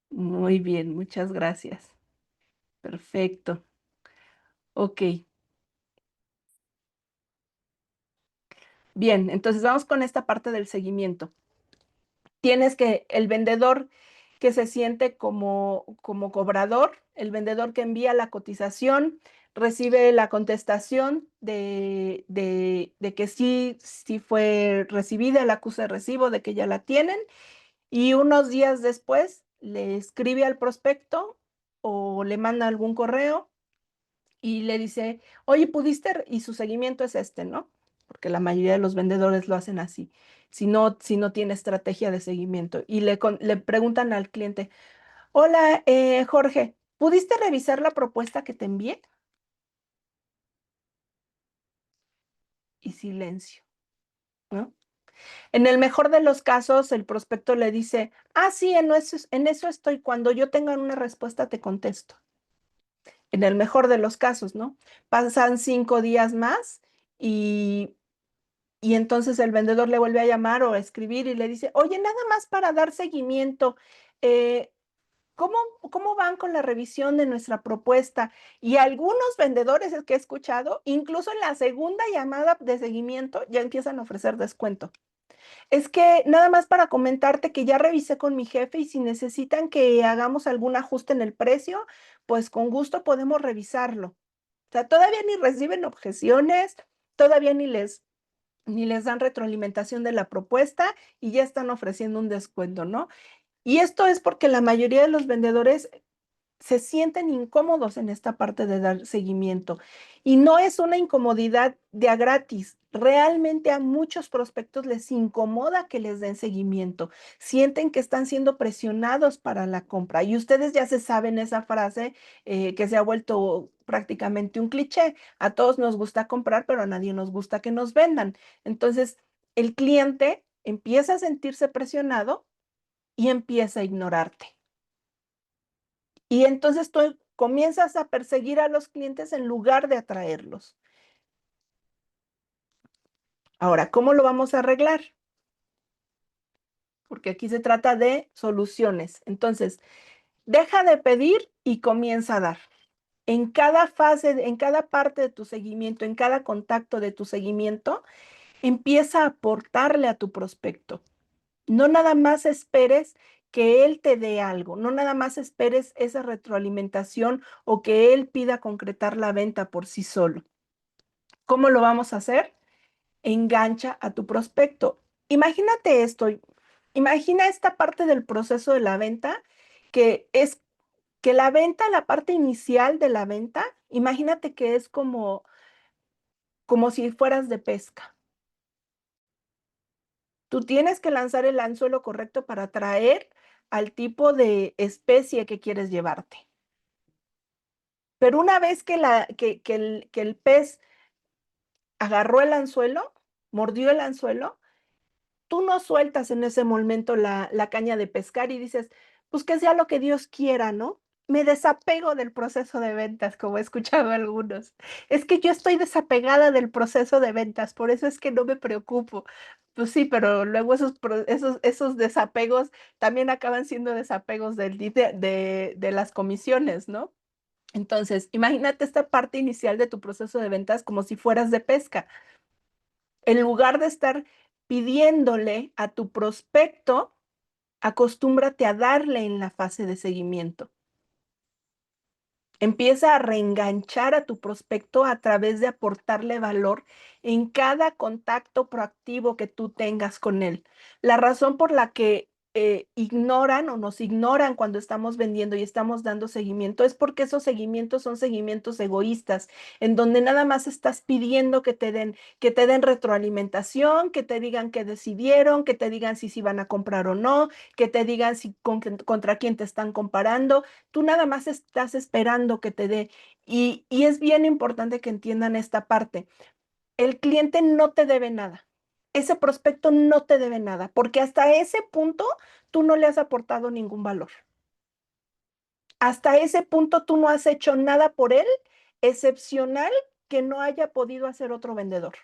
Muy bien, muchas gracias. Perfecto. Ok. Bien, entonces vamos con esta parte del seguimiento. El vendedor que se siente como cobrador, el vendedor que envía la cotización, recibe la contestación de que sí fue recibida el acuse de recibo, de que ya la tienen, y unos días después le escribe al prospecto o le manda algún correo y le dice, oye, ¿pudiste? Y su seguimiento es este, ¿no? Porque la mayoría de los vendedores lo hacen así, si no tiene estrategia de seguimiento. Y le preguntan al cliente, hola, Jorge, ¿pudiste revisar la propuesta que te envié? Y silencio, ¿no? En el mejor de los casos, el prospecto le dice, ah, sí, en eso estoy. Cuando yo tenga una respuesta, te contesto. En el mejor de los casos, ¿no? Pasan 5 días más y entonces el vendedor le vuelve a llamar o a escribir y le dice, oye, nada más para dar seguimiento, eh, ¿cómo, ¿cómo van con la revisión de nuestra propuesta? Y algunos vendedores que he escuchado, incluso en la segunda llamada de seguimiento, ya empiezan a ofrecer descuento. Es que nada más para comentarte que ya revisé con mi jefe y si necesitan que hagamos algún ajuste en el precio, pues con gusto podemos revisarlo. O sea, todavía ni reciben objeciones, todavía ni les dan retroalimentación de la propuesta y ya están ofreciendo un descuento, ¿no? Y esto es porque la mayoría de los vendedores se sienten incómodos en esta parte de dar seguimiento. Y no es una incomodidad de a gratis. Realmente a muchos prospectos les incomoda que les den seguimiento. Sienten que están siendo presionados para la compra. Y ustedes ya se saben esa frase que se ha vuelto prácticamente un cliché. A todos nos gusta comprar, pero a nadie nos gusta que nos vendan. Entonces, el cliente empieza a sentirse presionado y empieza a ignorarte. Y entonces tú comienzas a perseguir a los clientes en lugar de atraerlos. Ahora, ¿cómo lo vamos a arreglar? Porque aquí se trata de soluciones. Entonces, deja de pedir y comienza a dar. En cada fase, en cada parte de tu seguimiento, en cada contacto de tu seguimiento, empieza a aportarle a tu prospecto. No nada más esperes que él te dé algo, no nada más esperes esa retroalimentación o que él pida concretar la venta por sí solo. ¿Cómo lo vamos a hacer? Engancha a tu prospecto. Imagínate esto, imagina esta parte del proceso de la venta que es que la venta, la parte inicial de la venta, imagínate que es como si fueras de pesca. Tú tienes que lanzar el anzuelo correcto para atraer al tipo de especie que quieres llevarte. Pero una vez que el pez agarró el anzuelo, mordió el anzuelo, tú no sueltas en ese momento la caña de pescar y dices, pues que sea lo que Dios quiera, ¿no? Me desapego del proceso de ventas, como he escuchado a algunos. Es que yo estoy desapegada del proceso de ventas, por eso es que no me preocupo. Pues sí, pero luego esos desapegos también acaban siendo desapegos de las comisiones, ¿no? Entonces, imagínate esta parte inicial de tu proceso de ventas como si fueras de pesca. En lugar de estar pidiéndole a tu prospecto, acostúmbrate a darle en la fase de seguimiento. Empieza a reenganchar a tu prospecto a través de aportarle valor en cada contacto proactivo que tú tengas con él. La razón por la que ignoran o nos ignoran cuando estamos vendiendo y estamos dando seguimiento es porque esos seguimientos son seguimientos egoístas, en donde nada más estás pidiendo que te den retroalimentación, que te digan que decidieron, que te digan si van a comprar o no, que te digan si contra quién te están comparando. Tú nada más estás esperando que te dé. Y es bien importante que entiendan esta parte. El cliente no te debe nada. Ese prospecto no te debe nada, porque hasta ese punto tú no le has aportado ningún valor. Hasta ese punto tú no has hecho nada por él, excepcional que no haya podido hacer otro vendedor.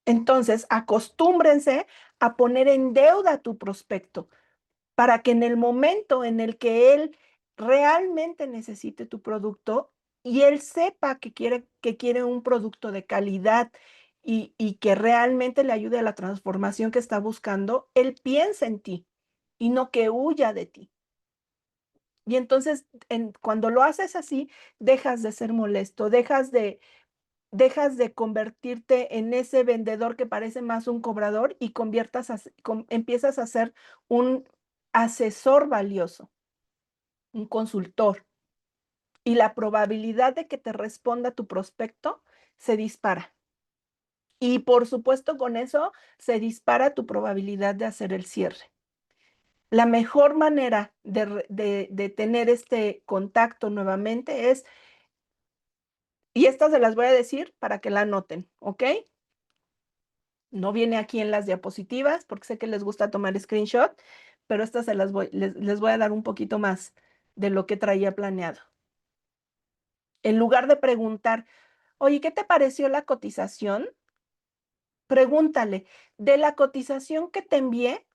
Entonces, acostúmbrense a poner en deuda a tu prospecto para que en el momento en el que él realmente necesite tu producto y él sepa que quiere un producto de calidad y que realmente le ayude a la transformación que está buscando, él piensa en ti y no que huya de ti. Y entonces, cuando lo haces así, dejas de ser molesto, dejas de convertirte en ese vendedor que parece más un cobrador y empiezas a ser un asesor valioso, un consultor. Y la probabilidad de que te responda tu prospecto se dispara. Y por supuesto con eso se dispara tu probabilidad de hacer el cierre. La mejor manera de tener este contacto nuevamente es, y estas se las voy a decir para que la anoten, ¿ok? No viene aquí en las diapositivas porque sé que les gusta tomar screenshot, pero estas les voy a dar un poquito más de lo que traía planeado. En lugar de preguntar, oye, ¿qué te pareció la cotización? Pregúntale, de la cotización que te envié,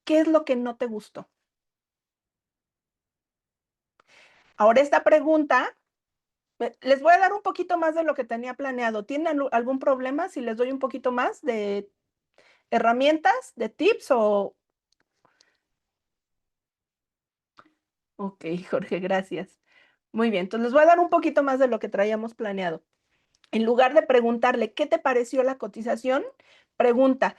¿qué es lo que no te gustó? Ahora esta pregunta, les voy a dar un poquito más de lo que tenía planeado. ¿Tienen algún problema si les doy un poquito más de herramientas, de tips o...? Ok, Jorge, gracias. Muy bien, entonces les voy a dar un poquito más de lo que traíamos planeado. En lugar de preguntarle, ¿qué te pareció la cotización? Pregunta,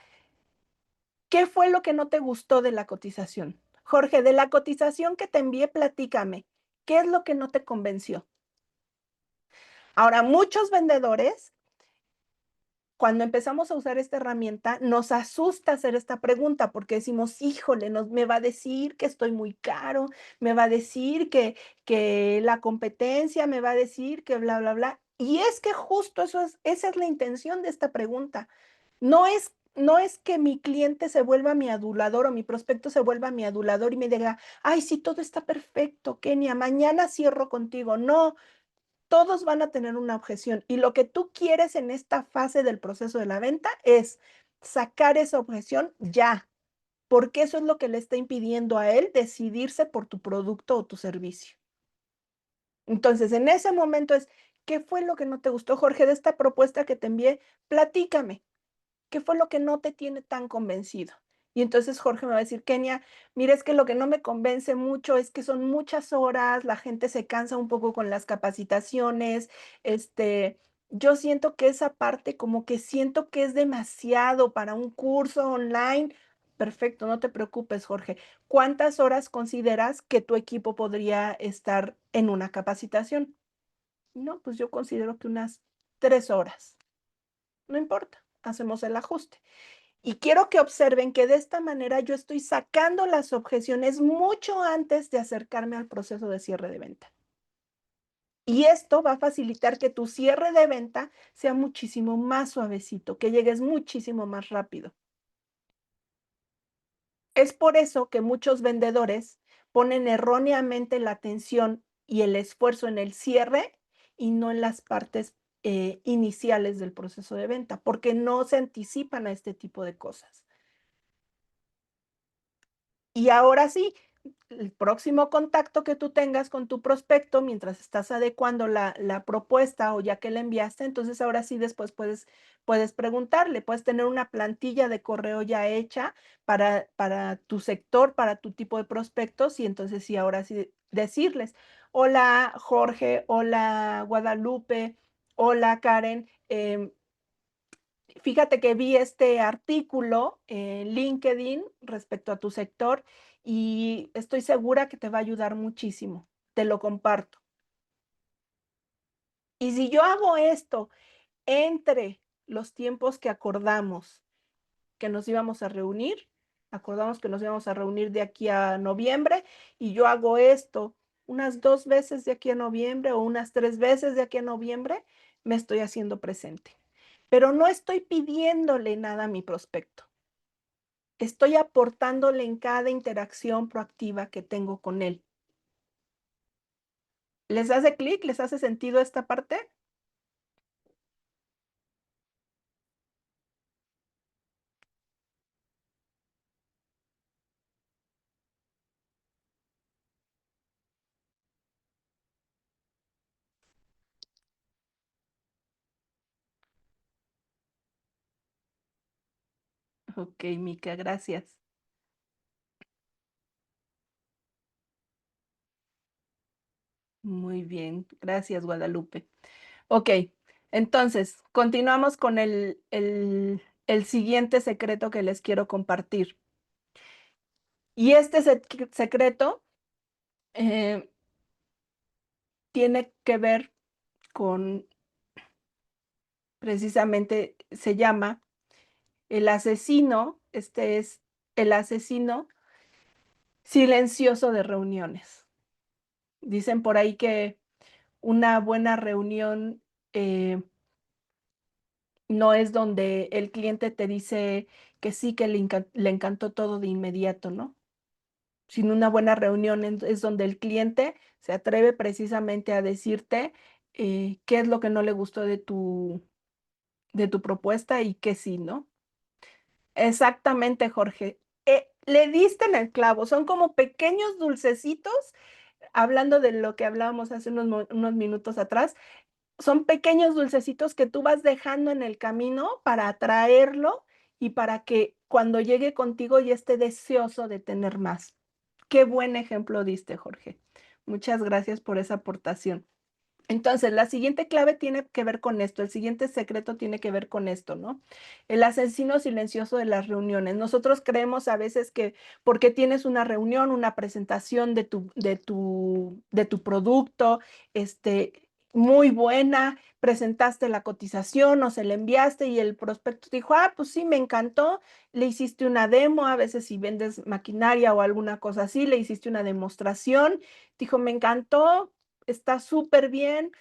¿qué fue lo que no te gustó de la cotización? Jorge, de la cotización que te envié, platícame. ¿Qué es lo que no te convenció? Ahora, muchos vendedores, cuando empezamos a usar esta herramienta, nos asusta hacer esta pregunta porque decimos, híjole, me va a decir que estoy muy caro, me va a decir que la competencia, me va a decir que bla, bla, bla. Y es que justo esa es la intención de esta pregunta. No es que mi cliente se vuelva mi adulador o mi prospecto se vuelva mi adulador y me diga, ay, sí, todo está perfecto, Kenia, mañana cierro contigo. No, todos van a tener una objeción y lo que tú quieres en esta fase del proceso de la venta es sacar esa objeción ya, porque eso es lo que le está impidiendo a él decidirse por tu producto o tu servicio. Entonces, en ese momento es, ¿qué fue lo que no te gustó, Jorge, de esta propuesta que te envié? Platícame. ¿Qué fue lo que no te tiene tan convencido? Y entonces Jorge me va a decir, Kenia, mira, es que lo que no me convence mucho es que son muchas horas, la gente se cansa un poco con las capacitaciones, yo siento que esa parte como que siento que es demasiado para un curso online. Perfecto, no te preocupes, Jorge. ¿Cuántas horas consideras que tu equipo podría estar en una capacitación? No, pues yo considero que unas 3 horas. No importa, hacemos el ajuste. Y quiero que observen que de esta manera yo estoy sacando las objeciones mucho antes de acercarme al proceso de cierre de venta. Y esto va a facilitar que tu cierre de venta sea muchísimo más suavecito, que llegues muchísimo más rápido. Es por eso que muchos vendedores ponen erróneamente la atención y el esfuerzo en el cierre y no en las partes iniciales del proceso de venta, porque no se anticipan a este tipo de cosas. Y ahora sí, el próximo contacto que tú tengas con tu prospecto mientras estás adecuando la propuesta o ya que la enviaste, entonces ahora sí después puedes preguntarle, puedes tener una plantilla de correo ya hecha para tu sector, para tu tipo de prospectos y entonces sí, ahora sí decirles, hola Jorge, hola Guadalupe, hola Karen, fíjate que vi este artículo en LinkedIn respecto a tu sector y estoy segura que te va a ayudar muchísimo. Te lo comparto. Y si yo hago esto entre los tiempos que acordamos que nos íbamos a reunir, acordamos que nos íbamos a reunir de aquí a noviembre y yo hago esto unas 2 veces de aquí a noviembre o unas 3 veces de aquí a noviembre, me estoy haciendo presente. Pero no estoy pidiéndole nada a mi prospecto. Estoy aportándole en cada interacción proactiva que tengo con él. ¿Les hace clic? ¿Les hace sentido esta parte? Ok, Mica, gracias. Muy bien, gracias, Guadalupe. Ok, entonces, continuamos con el, el siguiente secreto que les quiero compartir. Y este secreto tiene que ver con, precisamente se llama el asesino, este es el asesino silencioso de reuniones. Dicen por ahí que una buena reunión no es donde el cliente te dice que sí, que le encantó todo de inmediato, ¿no? Sino una buena reunión es donde el cliente se atreve precisamente a decirte qué es lo que no le gustó de tu propuesta y qué sí, ¿no? Exactamente, Jorge. Le diste en el clavo, son como pequeños dulcecitos, hablando de lo que hablábamos hace unos minutos atrás, son pequeños dulcecitos que tú vas dejando en el camino para atraerlo y para que cuando llegue contigo ya esté deseoso de tener más. Qué buen ejemplo diste, Jorge. Muchas gracias por esa aportación. Entonces, la siguiente clave tiene que ver con esto, el siguiente secreto tiene que ver con esto, ¿no? El asesino silencioso de las reuniones. Nosotros creemos a veces que porque tienes una reunión, una presentación de tu producto, muy buena, presentaste la cotización o se la enviaste y el prospecto dijo, ah, pues sí, me encantó, le hiciste una demo, a veces si vendes maquinaria o alguna cosa así, le hiciste una demostración, dijo, me encantó, está súper bien,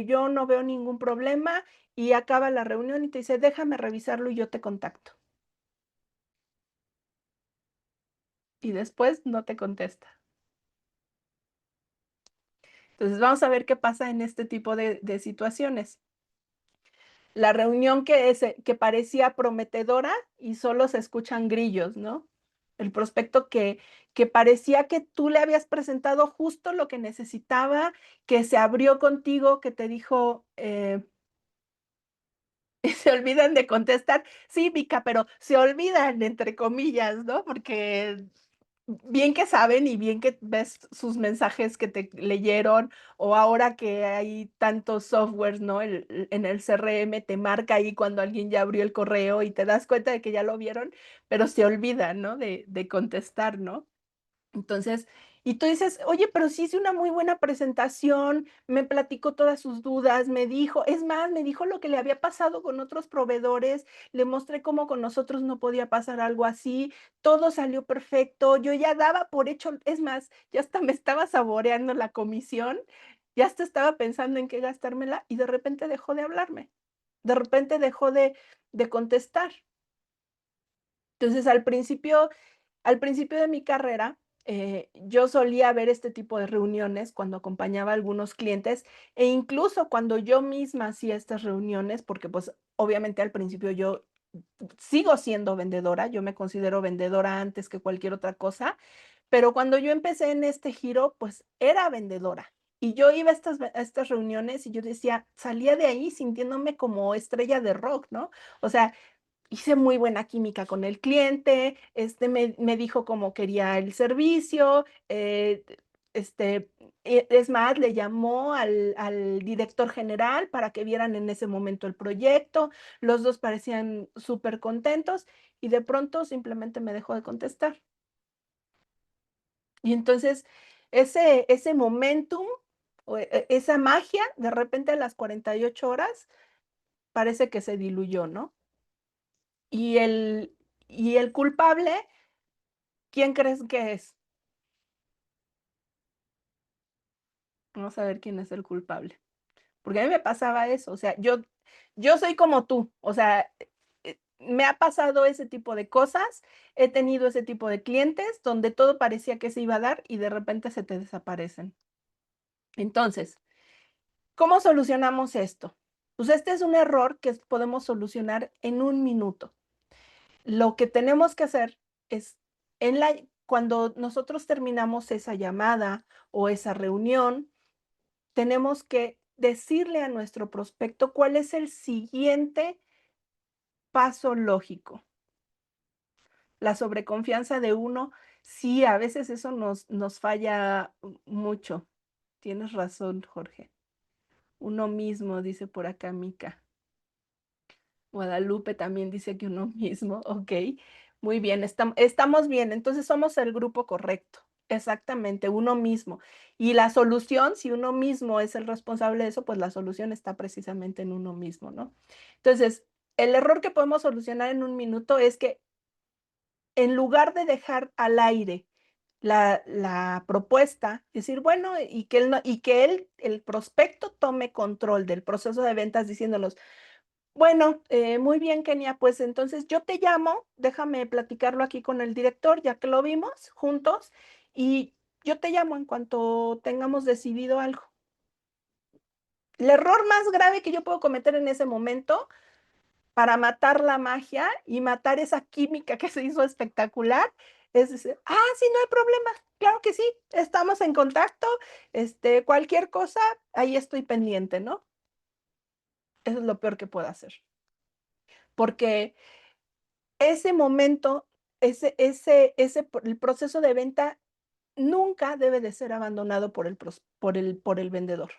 yo no veo ningún problema y acaba la reunión y te dice, déjame revisarlo y yo te contacto. Y después no te contesta. Entonces vamos a ver qué pasa en este tipo de situaciones. La reunión que parecía prometedora y solo se escuchan grillos, ¿no? El prospecto que parecía que tú le habías presentado justo lo que necesitaba, que se abrió contigo, que te dijo, y se olvidan de contestar. Sí, Mica, pero se olvidan, entre comillas, ¿no? Porque bien que saben y bien que ves sus mensajes que te leyeron, o ahora que hay tantos softwares, ¿no? En el CRM te marca ahí cuando alguien ya abrió el correo y te das cuenta de que ya lo vieron, pero se olvidan, ¿no? De contestar, ¿no? Entonces, y tú dices, oye, pero sí hice una muy buena presentación, me platicó todas sus dudas, me dijo, es más, me dijo lo que le había pasado con otros proveedores, le mostré cómo con nosotros no podía pasar algo así, todo salió perfecto, yo ya daba por hecho, es más, ya hasta me estaba saboreando la comisión, ya hasta estaba pensando en qué gastármela y de repente dejó de hablarme, de repente dejó de contestar. Entonces, al principio de mi carrera, yo solía ver este tipo de reuniones cuando acompañaba a algunos clientes e incluso cuando yo misma hacía estas reuniones, porque pues obviamente al principio yo sigo siendo vendedora, yo me considero vendedora antes que cualquier otra cosa, pero cuando yo empecé en este giro, pues era vendedora. Y yo iba a estas reuniones y yo decía, salía de ahí sintiéndome como estrella de rock, ¿no? O sea, hice muy buena química con el cliente, me dijo cómo quería el servicio, este, es más, le llamó al director general para que vieran en ese momento el proyecto, los dos parecían súper contentos y de pronto simplemente me dejó de contestar. Y entonces ese momentum, o esa magia, de repente a las 48 horas, parece que se diluyó, ¿no? Y el culpable, ¿quién crees que es? Vamos a ver quién es el culpable. Porque a mí me pasaba eso, o sea, yo soy como tú, o sea, me ha pasado ese tipo de cosas, he tenido ese tipo de clientes donde todo parecía que se iba a dar y de repente se te desaparecen. Entonces, ¿cómo solucionamos esto? Pues este es un error que podemos solucionar en un minuto. Lo que tenemos que hacer es, cuando nosotros terminamos esa llamada o esa reunión, tenemos que decirle a nuestro prospecto cuál es el siguiente paso lógico. La sobreconfianza de uno, sí, a veces eso nos falla mucho. Tienes razón, Jorge. Uno mismo, dice por acá Mica. Guadalupe también dice que uno mismo, ok. Muy bien, estamos bien. Entonces somos el grupo correcto. Exactamente, uno mismo. Y la solución, si uno mismo es el responsable de eso, pues la solución está precisamente en uno mismo, ¿no? Entonces, el error que podemos solucionar en un minuto es que en lugar de dejar al aire la propuesta, decir, bueno, y que el prospecto tome control del proceso de ventas diciéndonos, bueno, muy bien, Kenia, pues entonces yo te llamo, déjame platicarlo aquí con el director, ya que lo vimos juntos, y yo te llamo en cuanto tengamos decidido algo. El error más grave que yo puedo cometer en ese momento para matar la magia y matar esa química que se hizo espectacular es decir, sí, no hay problema, claro que sí, estamos en contacto, cualquier cosa, ahí estoy pendiente, ¿no? Eso es lo peor que puedo hacer. Porque ese momento, el proceso de venta nunca debe de ser abandonado por el vendedor.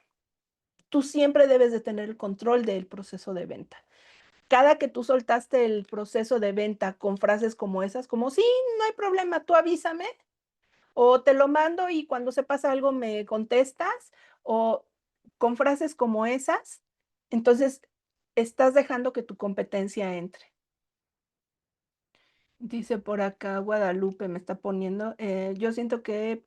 Tú siempre debes de tener el control del proceso de venta. Cada que tú soltaste el proceso de venta con frases como esas, como, sí, no hay problema, tú avísame, o te lo mando y cuando se pasa algo me contestas, o con frases como esas, entonces estás dejando que tu competencia entre. Dice por acá Guadalupe, me está poniendo, yo siento que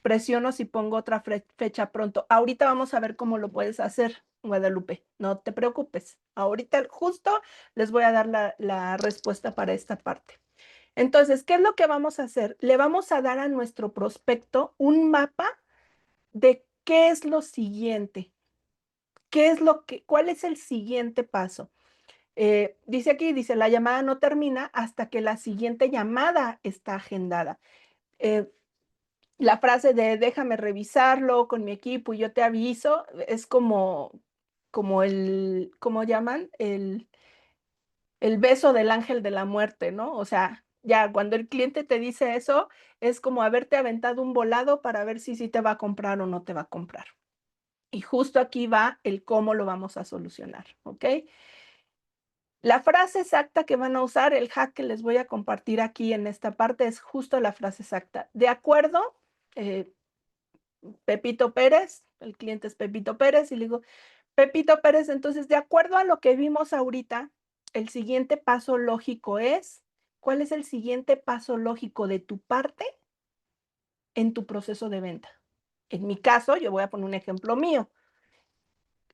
presiono si pongo otra fecha pronto. Ahorita vamos a ver cómo lo puedes hacer, Guadalupe. No te preocupes. Ahorita justo les voy a dar la respuesta para esta parte. Entonces, ¿qué es lo que vamos a hacer? Le vamos a dar a nuestro prospecto un mapa de qué es lo siguiente. ¿Cuál es el siguiente paso? Dice aquí, dice, la llamada no termina hasta que la siguiente llamada está agendada. La frase de déjame revisarlo con mi equipo y yo te aviso es como ¿cómo llaman? El beso del ángel de la muerte, ¿no? O sea, ya cuando el cliente te dice eso, es como haberte aventado un volado para ver si te va a comprar o no te va a comprar. Y justo aquí va el cómo lo vamos a solucionar, ¿ok? La frase exacta que van a usar, el hack que les voy a compartir aquí en esta parte es justo la frase exacta. De acuerdo, Pepito Pérez, el cliente es Pepito Pérez, y le digo, Pepito Pérez, entonces, de acuerdo a lo que vimos ahorita, el siguiente paso lógico es, ¿cuál es el siguiente paso lógico de tu parte en tu proceso de venta? En mi caso, yo voy a poner un ejemplo mío.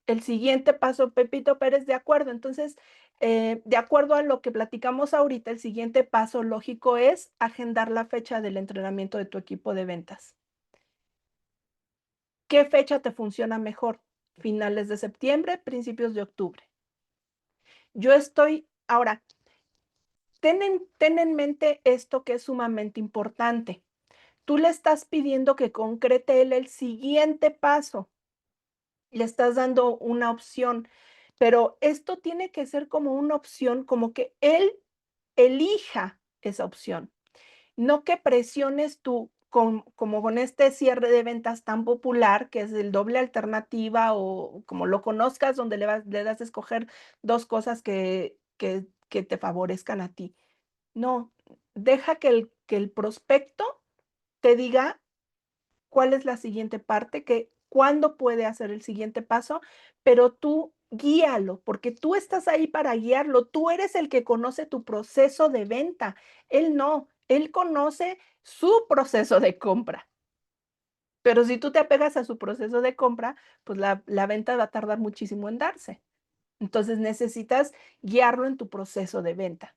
El siguiente paso, Pepito Pérez, de acuerdo. Entonces, de acuerdo a lo que platicamos ahorita, el siguiente paso lógico es agendar la fecha del entrenamiento de tu equipo de ventas. ¿Qué fecha te funciona mejor? ¿Finales de septiembre, principios de octubre? Ahora, ten en mente esto que es sumamente importante. Tú le estás pidiendo que concrete él el siguiente paso. Le estás dando una opción, pero esto tiene que ser como una opción, como que él elija esa opción. No que presiones tú como con este cierre de ventas tan popular, que es el doble alternativa o como lo conozcas, donde le das a escoger dos cosas que te favorezcan a ti. No, deja que el prospecto te diga cuál es la siguiente parte, cuándo puede hacer el siguiente paso, pero tú guíalo, porque tú estás ahí para guiarlo. Tú eres el que conoce tu proceso de venta. Él no, él conoce su proceso de compra. Pero si tú te apegas a su proceso de compra, pues la venta va a tardar muchísimo en darse. Entonces necesitas guiarlo en tu proceso de venta.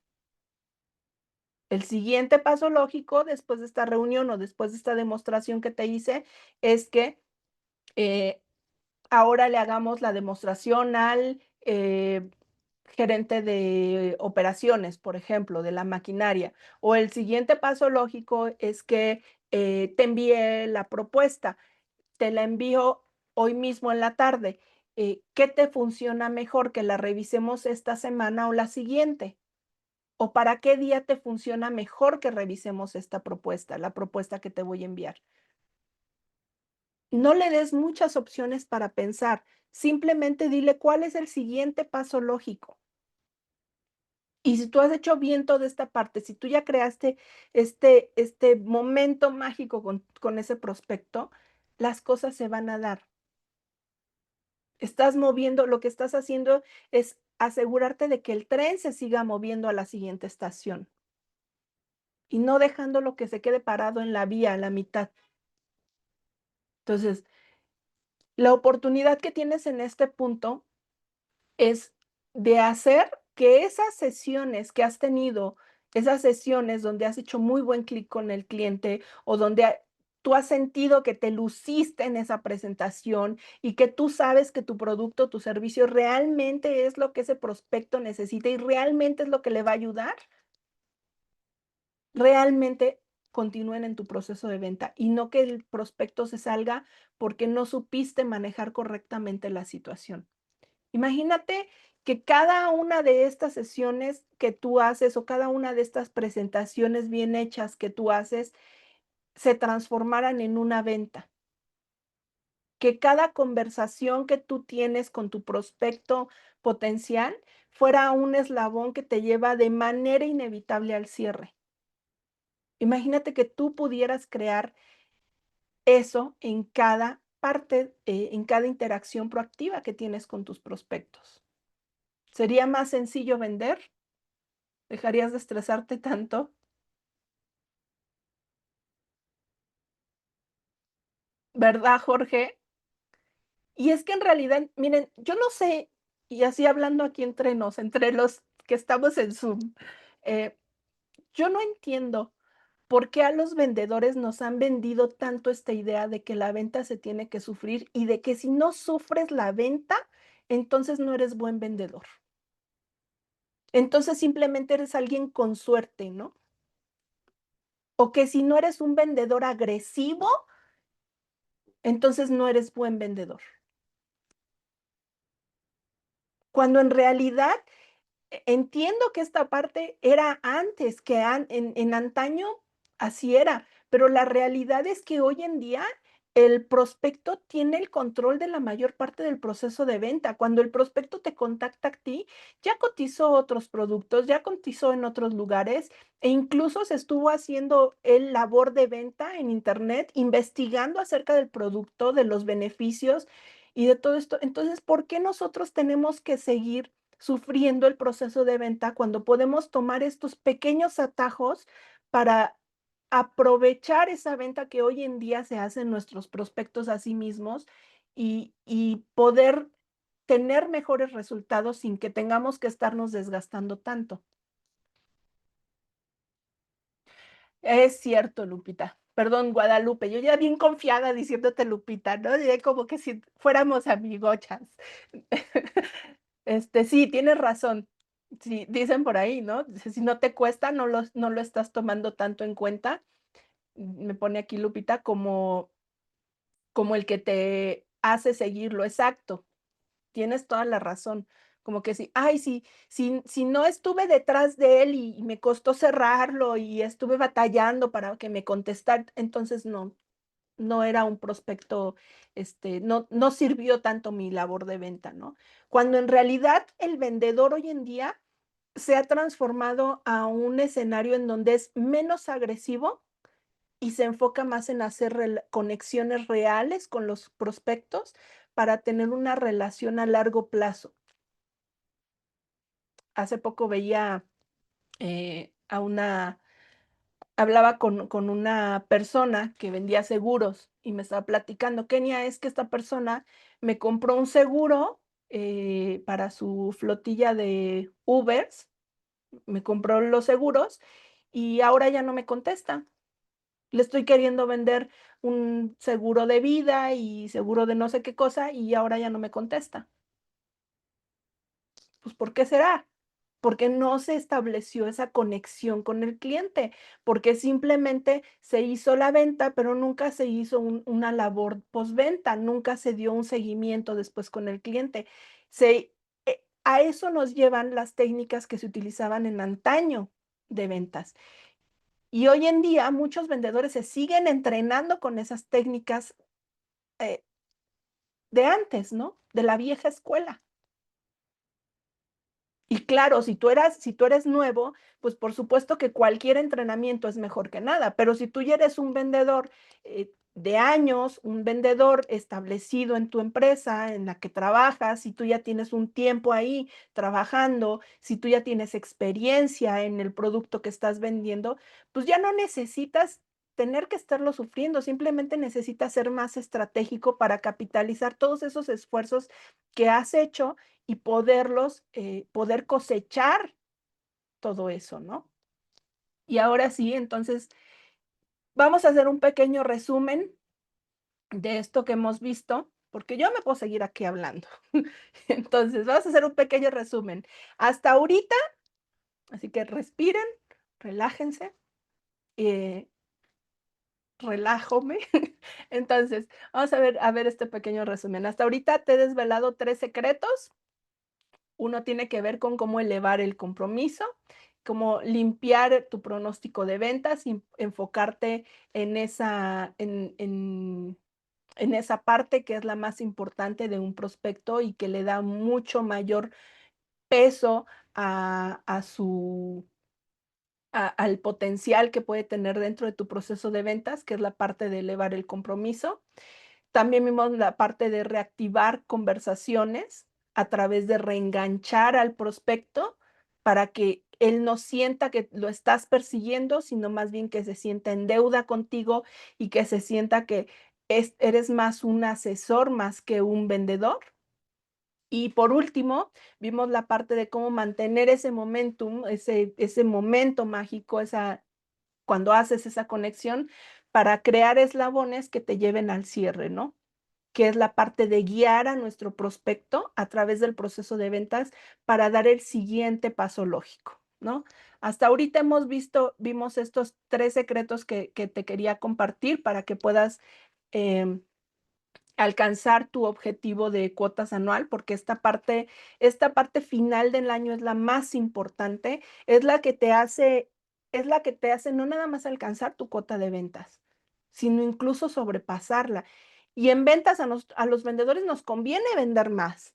El siguiente paso lógico después de esta reunión o después de esta demostración que te hice es que ahora le hagamos la demostración al gerente de operaciones, por ejemplo, de la maquinaria. O el siguiente paso lógico es que te envíe la propuesta. Te la envío hoy mismo en la tarde. ¿Qué te funciona mejor? ¿Que la revisemos esta semana o la siguiente? ¿O para qué día te funciona mejor que revisemos esta propuesta, la propuesta que te voy a enviar? No le des muchas opciones para pensar, simplemente dile cuál es el siguiente paso lógico. Y si tú has hecho bien toda esta parte, si tú ya creaste este momento mágico con ese prospecto, las cosas se van a dar. Estás moviendo, lo que estás haciendo es asegurarte de que el tren se siga moviendo a la siguiente estación y no dejándolo que se quede parado en la vía a la mitad. Entonces, la oportunidad que tienes en este punto es de hacer que esas sesiones que has tenido, esas sesiones donde has hecho muy buen clic con el cliente o donde tú has sentido que te luciste en esa presentación y que tú sabes que tu producto, tu servicio realmente es lo que ese prospecto necesita y realmente es lo que le va a ayudar, realmente continúen en tu proceso de venta y no que el prospecto se salga porque no supiste manejar correctamente la situación. Imagínate que cada una de estas sesiones que tú haces o cada una de estas presentaciones bien hechas que tú haces se transformaran en una venta. Que cada conversación que tú tienes con tu prospecto potencial fuera un eslabón que te lleva de manera inevitable al cierre. Imagínate que tú pudieras crear eso en cada parte, en cada interacción proactiva que tienes con tus prospectos. ¿Sería más sencillo vender? ¿Dejarías de estresarte tanto? ¿Verdad, Jorge? Y es que en realidad, miren, yo no sé, y así hablando aquí entre los que estamos en Zoom, eh, yo no entiendo por qué a los vendedores nos han vendido tanto esta idea de que la venta se tiene que sufrir y de que si no sufres la venta, entonces no eres buen vendedor. Entonces simplemente eres alguien con suerte, ¿no? O que si no eres un vendedor agresivo, entonces no eres buen vendedor. Cuando en realidad entiendo que esta parte era antes, que en antaño así era, pero la realidad es que hoy en día el prospecto tiene el control de la mayor parte del proceso de venta. Cuando el prospecto te contacta a ti, ya cotizó otros productos, ya cotizó en otros lugares e incluso se estuvo haciendo el labor de venta en Internet, investigando acerca del producto, de los beneficios y de todo esto. Entonces, ¿por qué nosotros tenemos que seguir sufriendo el proceso de venta cuando podemos tomar estos pequeños atajos para aprovechar esa venta que hoy en día se hace en nuestros prospectos a sí mismos y poder tener mejores resultados sin que tengamos que estarnos desgastando tanto? Es cierto, Lupita. Perdón, Guadalupe, yo ya bien confiada diciéndote Lupita, ¿no? Ya como que si fuéramos amigochas. Sí, tienes razón. Sí, dicen por ahí, ¿no? Dice, si no te cuesta, no lo estás tomando tanto en cuenta. Me pone aquí Lupita como el que te hace seguirlo. Exacto, tienes toda la razón. Como que sí, ay, sí, si no estuve detrás de él y me costó cerrarlo y estuve batallando para que me contestara, entonces no era un prospecto, no sirvió tanto mi labor de venta, ¿no? Cuando en realidad el vendedor hoy en día se ha transformado a un escenario en donde es menos agresivo y se enfoca más en hacer conexiones reales con los prospectos para tener una relación a largo plazo. Hace poco veía a hablaba con una persona que vendía seguros y me estaba platicando, Kenia, es que esta persona me compró un seguro para su flotilla de Ubers, me compró los seguros y ahora ya no me contesta. Le estoy queriendo vender un seguro de vida y seguro de no sé qué cosa y ahora ya no me contesta. Pues, ¿por qué será? Porque no se estableció esa conexión con el cliente, porque simplemente se hizo la venta, pero nunca se hizo una labor postventa, nunca se dio un seguimiento después con el cliente. A eso nos llevan las técnicas que se utilizaban en antaño de ventas. Y hoy en día muchos vendedores se siguen entrenando con esas técnicas eh, de antes, ¿no? De la vieja escuela. Y claro, si tú eres nuevo, pues por supuesto que cualquier entrenamiento es mejor que nada, pero si tú ya eres un vendedor de años, un vendedor establecido en tu empresa en la que trabajas, si tú ya tienes un tiempo ahí trabajando, si tú ya tienes experiencia en el producto que estás vendiendo, pues ya no necesitas tener que estarlo sufriendo, simplemente necesitas ser más estratégico para capitalizar todos esos esfuerzos que has hecho y poder cosechar todo eso, ¿no? Y ahora sí, entonces, vamos a hacer un pequeño resumen de esto que hemos visto, porque yo me puedo seguir aquí hablando. Entonces, vamos a hacer un pequeño resumen. Hasta ahorita, así que respiren, relájense, relájome. Entonces, vamos a ver este pequeño resumen. Hasta ahorita te he desvelado 3 secretos. Uno tiene que ver con cómo elevar el compromiso, cómo limpiar tu pronóstico de ventas y enfocarte en esa parte que es la más importante de un prospecto y que le da mucho mayor peso al potencial que puede tener dentro de tu proceso de ventas, que es la parte de elevar el compromiso. También vimos la parte de reactivar conversaciones a través de reenganchar al prospecto para que él no sienta que lo estás persiguiendo, sino más bien que se sienta en deuda contigo y que se sienta que eres más un asesor más que un vendedor. Y por último, vimos la parte de cómo mantener ese momentum, ese momento mágico, cuando haces esa conexión, para crear eslabones que te lleven al cierre, ¿no? Que es la parte de guiar a nuestro prospecto a través del proceso de ventas para dar el siguiente paso lógico, ¿no? Hasta ahorita vimos estos 3 secretos que te quería compartir para que puedas alcanzar tu objetivo de cuotas anual, porque esta parte final del año es la más importante, es la que te hace no nada más alcanzar tu cuota de ventas, sino incluso sobrepasarla. Y en ventas a los vendedores nos conviene vender más.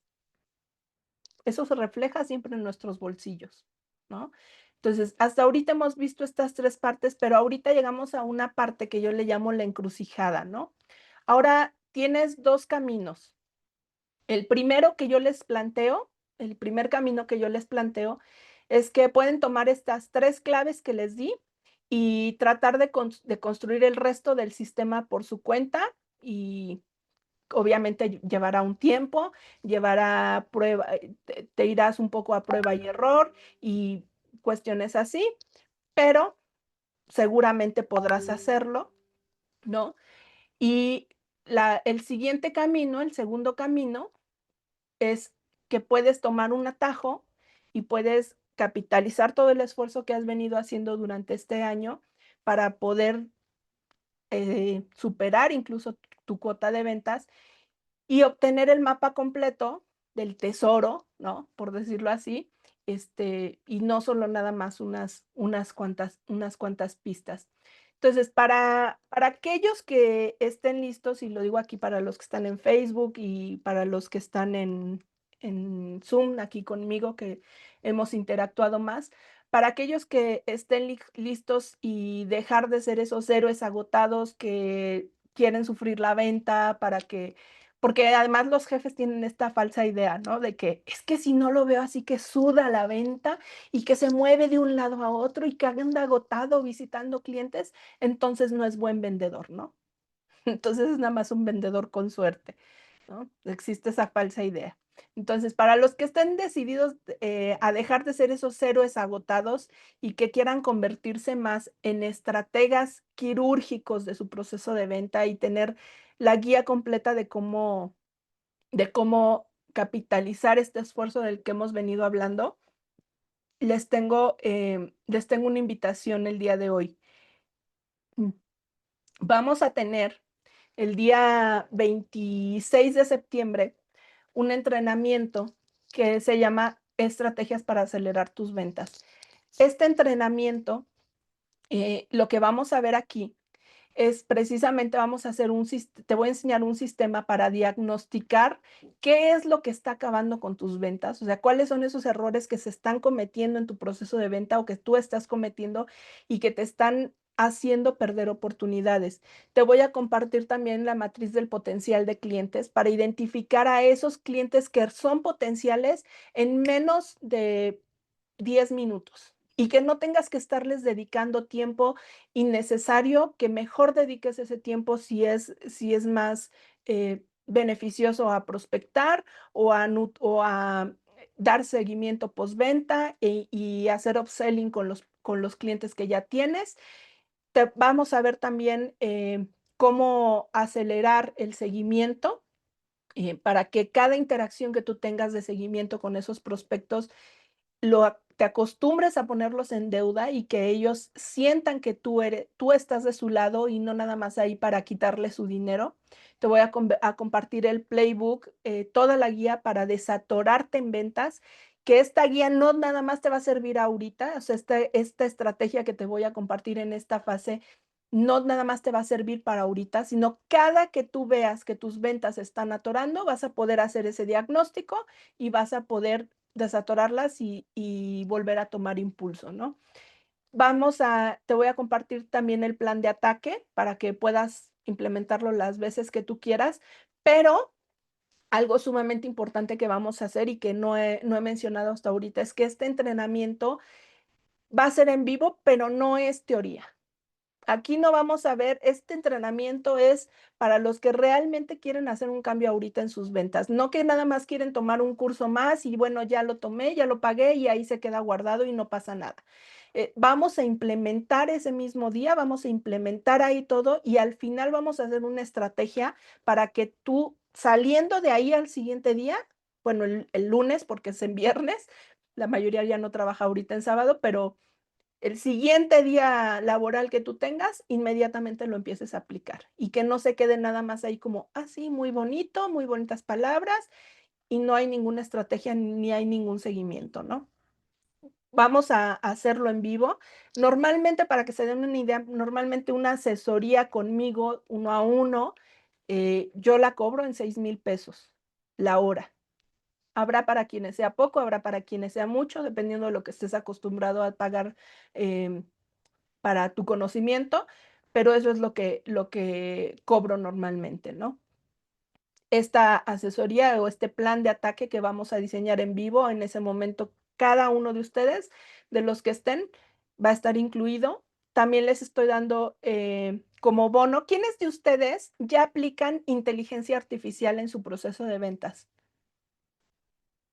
Eso se refleja siempre en nuestros bolsillos, ¿no? Entonces, hasta ahorita hemos visto estas 3 partes, pero ahorita llegamos a una parte que yo le llamo la encrucijada, ¿no? Ahora tienes 2 caminos. El primero que yo les planteo, el primer camino que yo les planteo es que pueden tomar estas 3 claves que les di y tratar de construir el resto del sistema por su cuenta y obviamente llevará un tiempo, llevará prueba, te irás un poco a prueba y error y cuestiones así, pero seguramente podrás hacerlo, ¿no? Y el siguiente camino, el segundo camino, es que puedes tomar un atajo y puedes capitalizar todo el esfuerzo que has venido haciendo durante este año para poder superar incluso tu cuota de ventas y obtener el mapa completo del tesoro, ¿no? Por decirlo así, y no solo nada más unas cuantas pistas. Entonces, para aquellos que estén listos, y lo digo aquí para los que están en Facebook y para los que están en Zoom aquí conmigo, que hemos interactuado más, para aquellos que estén listos y dejar de ser esos héroes agotados que quieren sufrir la venta, porque además los jefes tienen esta falsa idea, ¿no? De que es que si no lo veo así que suda la venta y que se mueve de un lado a otro y que anda agotado visitando clientes, entonces no es buen vendedor, ¿no? Entonces es nada más un vendedor con suerte, ¿no? Existe esa falsa idea. Entonces, para los que estén decididos a dejar de ser esos héroes agotados y que quieran convertirse más en estrategas quirúrgicos de su proceso de venta y tener la guía completa de cómo capitalizar este esfuerzo del que hemos venido hablando, les tengo una invitación el día de hoy. Vamos a tener el día 26 de septiembre un entrenamiento que se llama Estrategias para acelerar tus ventas. Este entrenamiento, lo que vamos a ver aquí es precisamente te voy a enseñar un sistema para diagnosticar qué es lo que está acabando con tus ventas, o sea, cuáles son esos errores que se están cometiendo en tu proceso de venta o que tú estás cometiendo y que te están haciendo perder oportunidades. Te voy a compartir también la matriz del potencial de clientes para identificar a esos clientes que son potenciales en menos de 10 minutos y que no tengas que estarles dedicando tiempo innecesario, que mejor dediques ese tiempo si es más beneficioso a prospectar o a dar seguimiento postventa y hacer upselling con los clientes que ya tienes. Vamos a ver también cómo acelerar el seguimiento para que cada interacción que tú tengas de seguimiento con esos prospectos te acostumbres a ponerlos en deuda y que ellos sientan que tú estás de su lado y no nada más ahí para quitarle su dinero. Te voy a compartir el playbook, toda la guía para desatorarte en ventas, que esta guía no nada más te va a servir ahorita, o sea, esta estrategia que te voy a compartir en esta fase no nada más te va a servir para ahorita, sino cada que tú veas que tus ventas están atorando, vas a poder hacer ese diagnóstico y vas a poder desatorarlas y volver a tomar impulso, ¿no? Te voy a compartir también el plan de ataque para que puedas implementarlo las veces que tú quieras, pero algo sumamente importante que vamos a hacer y que no he mencionado hasta ahorita es que este entrenamiento va a ser en vivo, pero no es teoría. Aquí no vamos a ver, este entrenamiento es para los que realmente quieren hacer un cambio ahorita en sus ventas, no que nada más quieren tomar un curso más y bueno, ya lo tomé, ya lo pagué y ahí se queda guardado y no pasa nada. Vamos a implementar ese mismo día, vamos a implementar ahí todo y al final vamos a hacer una estrategia para que tú saliendo de ahí al siguiente día, bueno, el lunes porque es en viernes, la mayoría ya no trabaja ahorita en sábado, pero el siguiente día laboral que tú tengas, inmediatamente lo empieces a aplicar y que no se quede nada más ahí como, sí, muy bonito, muy bonitas palabras y no hay ninguna estrategia ni hay ningún seguimiento, ¿no? Vamos a hacerlo en vivo. Normalmente, para que se den una idea, normalmente una asesoría conmigo 1 a 1, yo la cobro en 6,000 pesos la hora. Habrá para quienes sea poco, habrá para quienes sea mucho, dependiendo de lo que estés acostumbrado a pagar para tu conocimiento, pero eso es lo que cobro normalmente, ¿no? Esta asesoría o este plan de ataque que vamos a diseñar en vivo, en ese momento, cada uno de ustedes, de los que estén, va a estar incluido. También les estoy dando como bono, ¿quiénes de ustedes ya aplican inteligencia artificial en su proceso de ventas?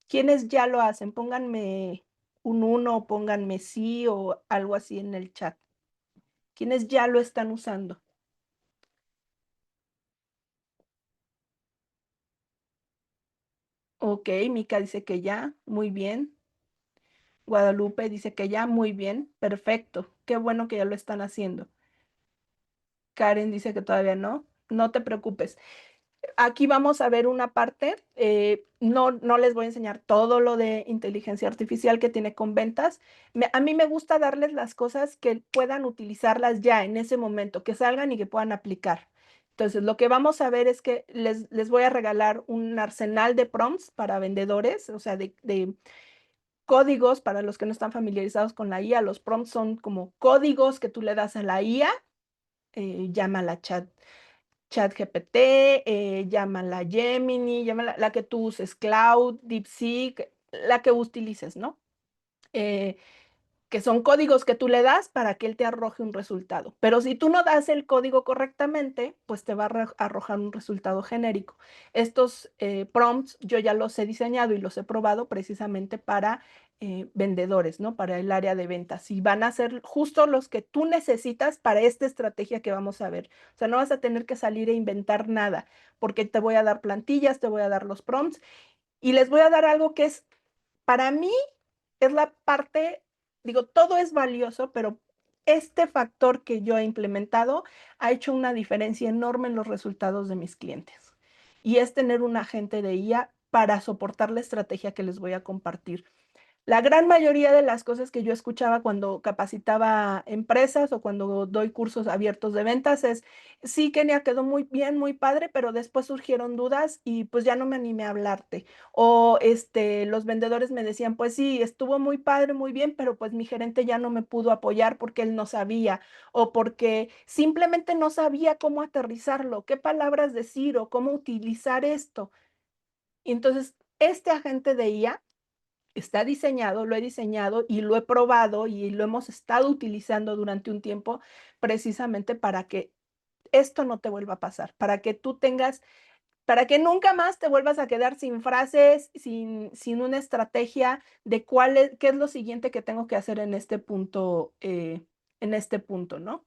¿Quiénes ya lo hacen? Pónganme un 1 o pónganme sí o algo así en el chat. ¿Quiénes ya lo están usando? Ok, Mica dice que ya, muy bien. Guadalupe dice que ya, muy bien, perfecto. Qué bueno que ya lo están haciendo. Karen dice que todavía no. No te preocupes. Aquí vamos a ver una parte, no les voy a enseñar todo lo de inteligencia artificial que tiene con ventas. A mí me gusta darles las cosas que puedan utilizarlas ya en ese momento, que salgan y que puedan aplicar. Entonces, lo que vamos a ver es que les voy a regalar un arsenal de prompts para vendedores, o sea, de códigos para los que no están familiarizados con la IA. Los prompts son como códigos que tú le das a la IA, llámala ChatGPT, llámala Gemini, llámala la que tú uses, Cloud, DeepSeek, la que utilices, ¿no? Que son códigos que tú le das para que él te arroje un resultado. Pero si tú no das el código correctamente, pues te va a arrojar un resultado genérico. Estos prompts yo ya los he diseñado y los he probado precisamente para vendedores, ¿no? Para el área de ventas. Y van a ser justo los que tú necesitas para esta estrategia que vamos a ver. O sea, no vas a tener que salir e inventar nada, porque te voy a dar plantillas, te voy a dar los prompts y les voy a dar algo que es, para mí, es la parte, digo, todo es valioso, pero este factor que yo he implementado ha hecho una diferencia enorme en los resultados de mis clientes. Y es tener un agente de IA para soportar la estrategia que les voy a compartir. La gran mayoría de las cosas que yo escuchaba cuando capacitaba empresas o cuando doy cursos abiertos de ventas es, sí, Kenia, quedó muy bien, muy padre, pero después surgieron dudas y pues ya no me animé a hablarte. O los vendedores me decían, pues sí, estuvo muy padre, muy bien, pero pues mi gerente ya no me pudo apoyar porque él no sabía o porque simplemente no sabía cómo aterrizarlo, qué palabras decir o cómo utilizar esto. Y entonces, este agente de IA está diseñado, lo he diseñado y lo he probado y lo hemos estado utilizando durante un tiempo precisamente para que esto no te vuelva a pasar, para que tú tengas, para que nunca más te vuelvas a quedar sin frases, sin una estrategia de qué es lo siguiente que tengo que hacer en este punto, ¿no?